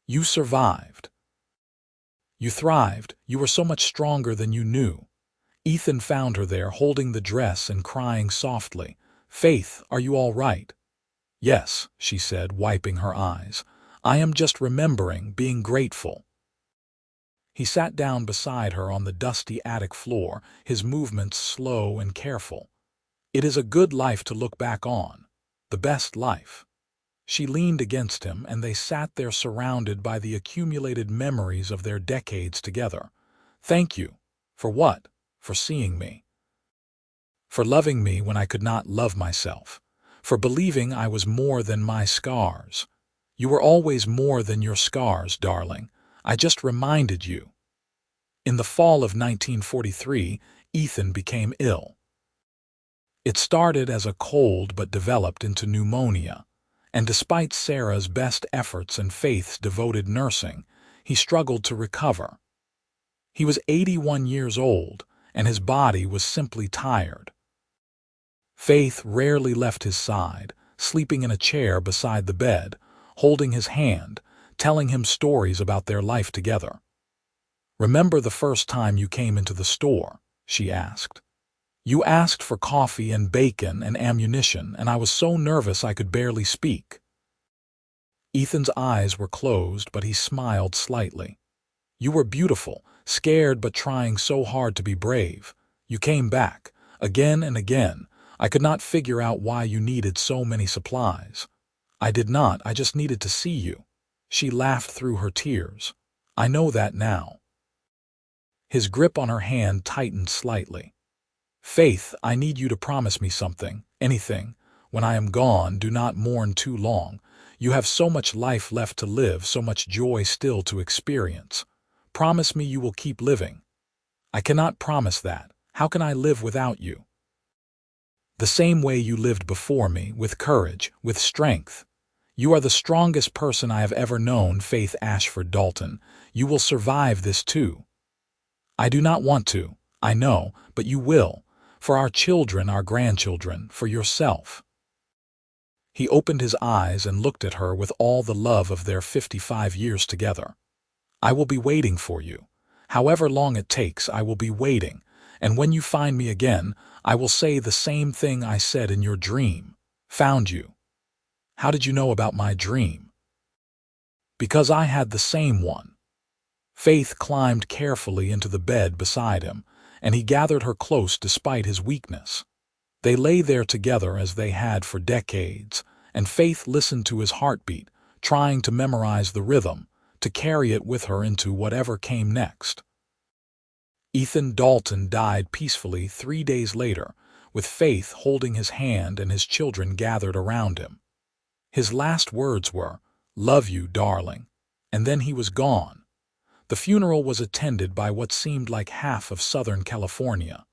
"You survived. You thrived. You were so much stronger than you knew." Ethan found her there, holding the dress and crying softly. "Faith, are you all right?" "Yes," she said, wiping her eyes. "I am just remembering, being grateful." He sat down beside her on the dusty attic floor, his movements slow and careful. "It is a good life to look back on. The best life." She leaned against him, and they sat there surrounded by the accumulated memories of their decades together. "Thank you." "For what?" "For seeing me. For loving me when I could not love myself. For believing I was more than my scars. You were always more than your scars, darling. I just reminded you." In the fall of 1943, Ethan became ill. It started as a cold but developed into pneumonia, and despite Sarah's best efforts and Faith's devoted nursing, he struggled to recover. He was 81 years old, and his body was simply tired. Faith rarely left his side, sleeping in a chair beside the bed, holding his hand, telling him stories about their life together. "Remember the first time you came into the store?" she asked. "You asked for coffee and bacon and ammunition, and I was so nervous I could barely speak." Ethan's eyes were closed, but he smiled slightly. "You were beautiful, scared but trying so hard to be brave. You came back, again and again. I could not figure out why you needed so many supplies. I did not, I just needed to see you." She laughed through her tears. "I know that now." His grip on her hand tightened slightly. "Faith, I need you to promise me something, anything. When I am gone, do not mourn too long. You have so much life left to live, so much joy still to experience. Promise me you will keep living." "I cannot promise that. How can I live without you?" "The same way you lived before me, with courage, with strength. You are the strongest person I have ever known, Faith Ashford Dalton. You will survive this too." "I do not want to, I know, but you will. For our children, our grandchildren, for yourself." He opened his eyes and looked at her with all the love of their 55 years together. "I will be waiting for you. However long it takes, I will be waiting. And when you find me again, I will say the same thing I said in your dream. Found you." "How did you know about my dream?" "Because I had the same one." Faith climbed carefully into the bed beside him, and he gathered her close despite his weakness. They lay there together as they had for decades, and Faith listened to his heartbeat, trying to memorize the rhythm, to carry it with her into whatever came next. Ethan Dalton died peacefully 3 days later, with Faith holding his hand and his children gathered around him. His last words were, "Love you, darling," and then he was gone. The funeral was attended by what seemed like half of Southern California.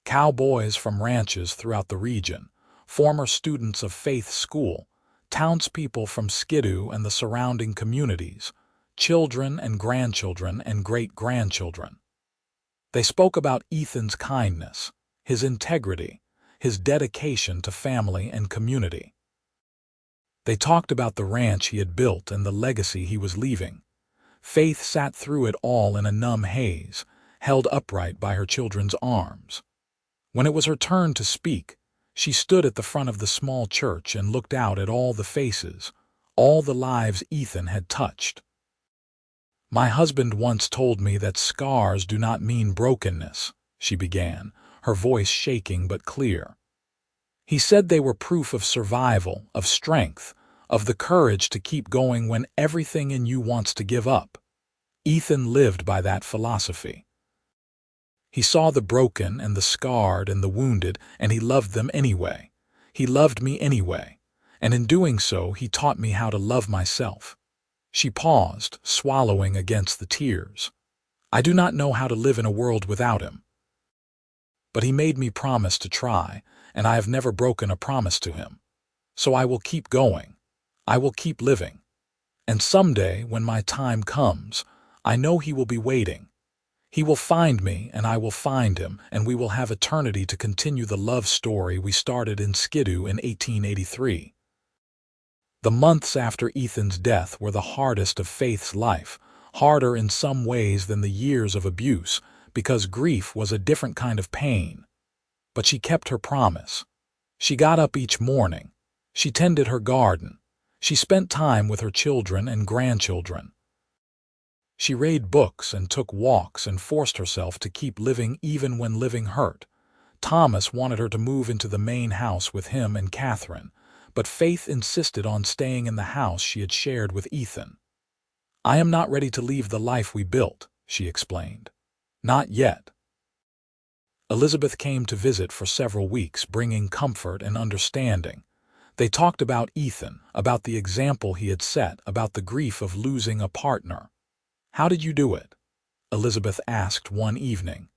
Cowboys from ranches throughout the region, former students of Faith's school, townspeople from Skidoo and the surrounding communities, children and grandchildren and great-grandchildren. They spoke about Ethan's kindness, his integrity, his dedication to family and community. They talked about the ranch he had built and the legacy he was leaving. Faith sat through it all in a numb haze, held upright by her children's arms. When it was her turn to speak, she stood at the front of the small church and looked out at all the faces, all the lives Ethan had touched. "My husband once told me that scars do not mean brokenness," she began, her voice shaking but clear. "He said they were proof of survival, of strength, of the courage to keep going when everything in you wants to give up." Ethan lived by that philosophy. He saw the broken and the scarred and the wounded, and he loved them anyway. He loved me anyway, and in doing so he taught me how to love myself. She paused, swallowing against the tears. "I do not know how to live in a world without him. But he made me promise to try, and I have never broken a promise to him. So I will keep going. I will keep living. And someday, when my time comes, I know he will be waiting. He will find me, and I will find him, and we will have eternity to continue the love story we started in Skidoo in 1883. The months after Ethan's death were the hardest of Faith's life, harder in some ways than the years of abuse, because grief was a different kind of pain. But she kept her promise. She got up each morning. She tended her garden. She spent time with her children and grandchildren. She read books and took walks and forced herself to keep living even when living hurt. Thomas wanted her to move into the main house with him and Catherine, but Faith insisted on staying in the house she had shared with Ethan. "I am not ready to leave the life we built," she explained. "Not yet." Elizabeth came to visit for several weeks, bringing comfort and understanding. They talked about Ethan, about the example he had set, about the grief of losing a partner. "How did you do it?" Elizabeth asked one evening.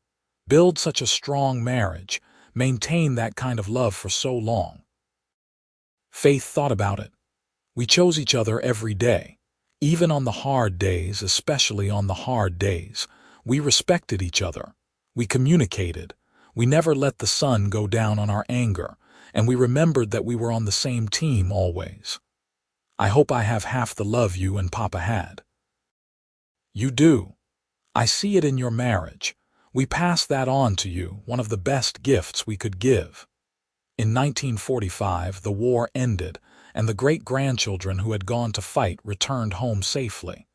"Build such a strong marriage, maintain that kind of love for so long." Faith thought about it. "We chose each other every day. Even on the hard days, especially on the hard days, we respected each other. We communicated. We never let the sun go down on our anger, and we remembered that we were on the same team always. I hope I have half the love you and Papa had." "You do. I see it in your marriage. We pass that on to you, one of the best gifts we could give." In 1945, the war ended, and the great-grandchildren who had gone to fight returned home safely.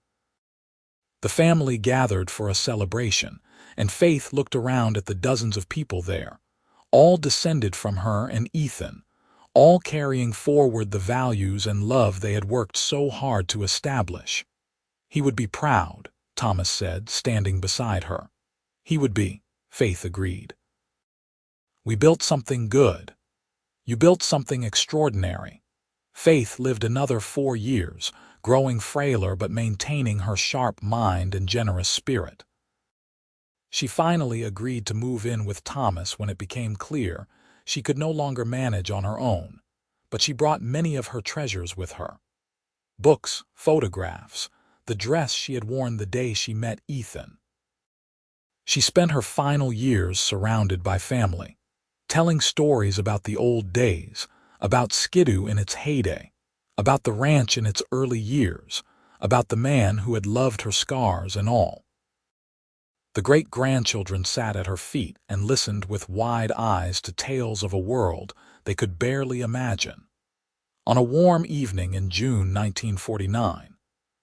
The family gathered for a celebration, and Faith looked around at the dozens of people there, all descended from her and Ethan, all carrying forward the values and love they had worked so hard to establish. "He would be proud," Thomas said, standing beside her. "He would be," Faith agreed. "We built something good. You built something extraordinary." Faith lived another 4 years, growing frailer but maintaining her sharp mind and generous spirit. She finally agreed to move in with Thomas when it became clear she could no longer manage on her own, but she brought many of her treasures with her. Books, photographs, the dress she had worn the day she met Ethan. She spent her final years surrounded by family, telling stories about the old days, about Skidoo in its heyday, about the ranch in its early years, about the man who had loved her scars and all. The great-grandchildren sat at her feet and listened with wide eyes to tales of a world they could barely imagine. On a warm evening in June 1949,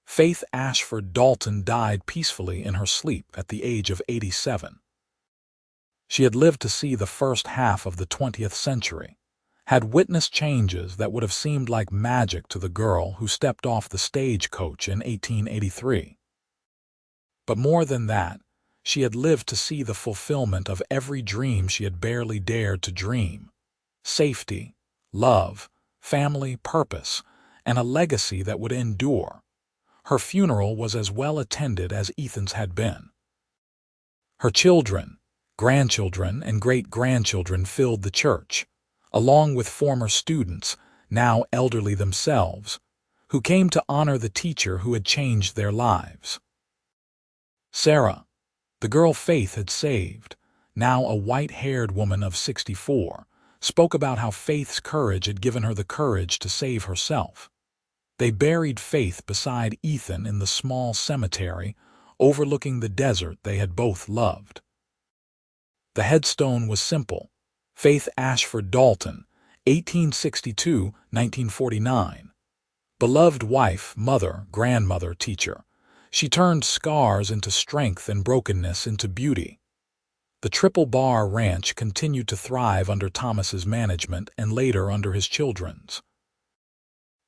Faith Ashford Dalton died peacefully in her sleep at the age of 87. She had lived to see the first half of the 20th century, had witnessed changes that would have seemed like magic to the girl who stepped off the stagecoach in 1883. But more than that, she had lived to see the fulfillment of every dream she had barely dared to dream. Safety, love, family, purpose, and a legacy that would endure. Her funeral was as well attended as Ethan's had been. Her children, grandchildren, and great-grandchildren filled the church, along with former students, now elderly themselves, who came to honor the teacher who had changed their lives. Sarah, the girl Faith had saved, now a white-haired woman of 64, spoke about how Faith's courage had given her the courage to save herself. They buried Faith beside Ethan in the small cemetery overlooking the desert they had both loved. The headstone was simple: Faith Ashford Dalton, 1862–1949. Beloved wife, mother, grandmother, teacher. She turned scars into strength and brokenness into beauty. The Triple Bar Ranch continued to thrive under Thomas's management and later under his children's.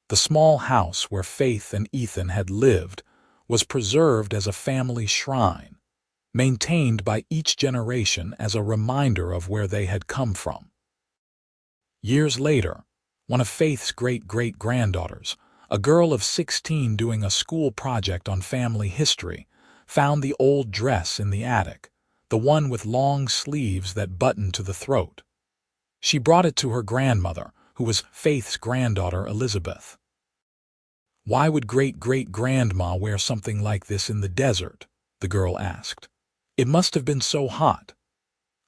The small house where Faith and Ethan had lived was preserved as a family shrine, maintained by each generation as a reminder of where they had come from. Years later, one of Faith's great-great-granddaughters, a girl of 16 doing a school project on family history, found the old dress in the attic, the one with long sleeves that buttoned to the throat. She brought it to her grandmother, who was Faith's granddaughter Elizabeth. "Why would great-great-grandma wear something like this in the desert?" the girl asked. "It must have been so hot."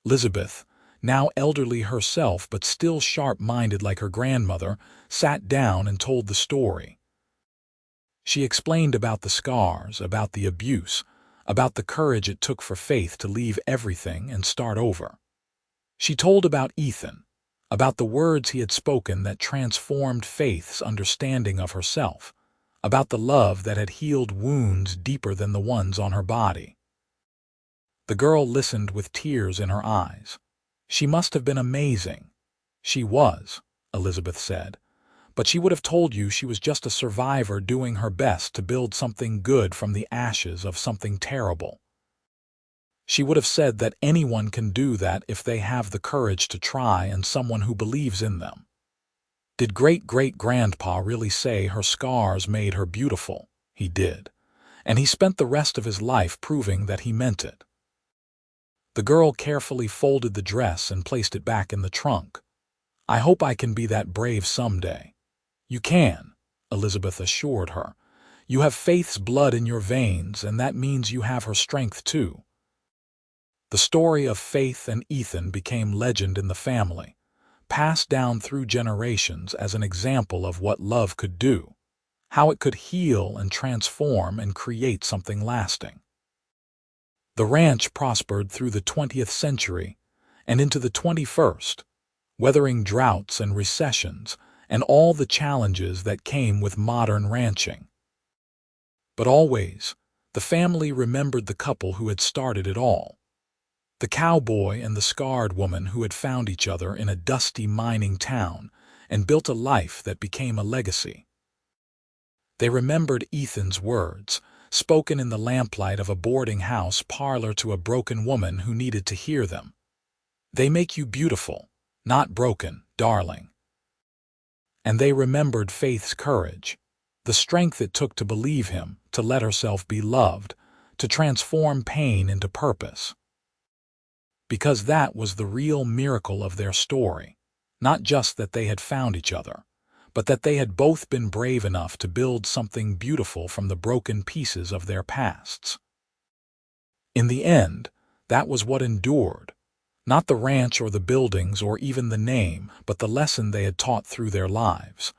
Elizabeth, now elderly herself but still sharp-minded like her grandmother, sat down and told the story. She explained about the scars, about the abuse, about the courage it took for Faith to leave everything and start over. She told about Ethan, about the words he had spoken that transformed Faith's understanding of herself, about the love that had healed wounds deeper than the ones on her body. The girl listened with tears in her eyes. "She must have been amazing." "She was," Elizabeth said, "but she would have told you she was just a survivor doing her best to build something good from the ashes of something terrible. She would have said that anyone can do that if they have the courage to try and someone who believes in them." Did great-great-grandpa really say her scars made her beautiful? He did, and he spent the rest of his life proving that he meant it. The girl carefully folded the dress and placed it back in the trunk. "I hope I can be that brave someday." "You can," Elizabeth assured her. "You have Faith's blood in your veins, and that means you have her strength too." The story of Faith and Ethan became legend in the family, passed down through generations as an example of what love could do, how it could heal and transform and create something lasting. The ranch prospered through the 20th century and into the 21st, weathering droughts and recessions and all the challenges that came with modern ranching. But always, the family remembered the couple who had started it all. The cowboy and the scarred woman who had found each other in a dusty mining town and built a life that became a legacy. They remembered Ethan's words, spoken in the lamplight of a boarding house parlor to a broken woman who needed to hear them. "They make you beautiful, not broken, darling." And they remembered Faith's courage, the strength it took to believe him, to let herself be loved, to transform pain into purpose. Because that was the real miracle of their story, not just that they had found each other, but that they had both been brave enough to build something beautiful from the broken pieces of their pasts. In the end, that was what endured, not the ranch or the buildings or even the name, but the lesson they had taught through their lives.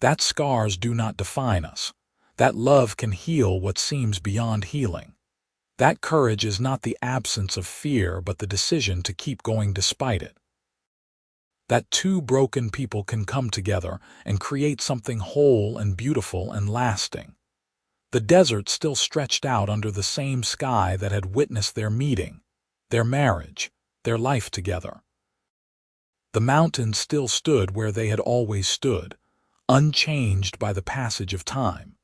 That scars do not define us. That love can heal what seems beyond healing. That courage is not the absence of fear, but the decision to keep going despite it. That two broken people can come together and create something whole and beautiful and lasting. The desert still stretched out under the same sky that had witnessed their meeting, their marriage, their life together. The mountains still stood where they had always stood, unchanged by the passage of time.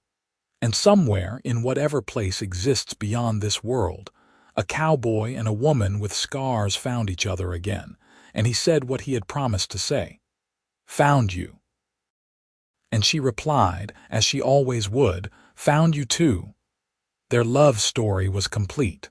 And somewhere, in whatever place exists beyond this world, a cowboy and a woman with scars found each other again, and he said what he had promised to say. "Found you." And she replied, as she always would, "Found you too." Their love story was complete.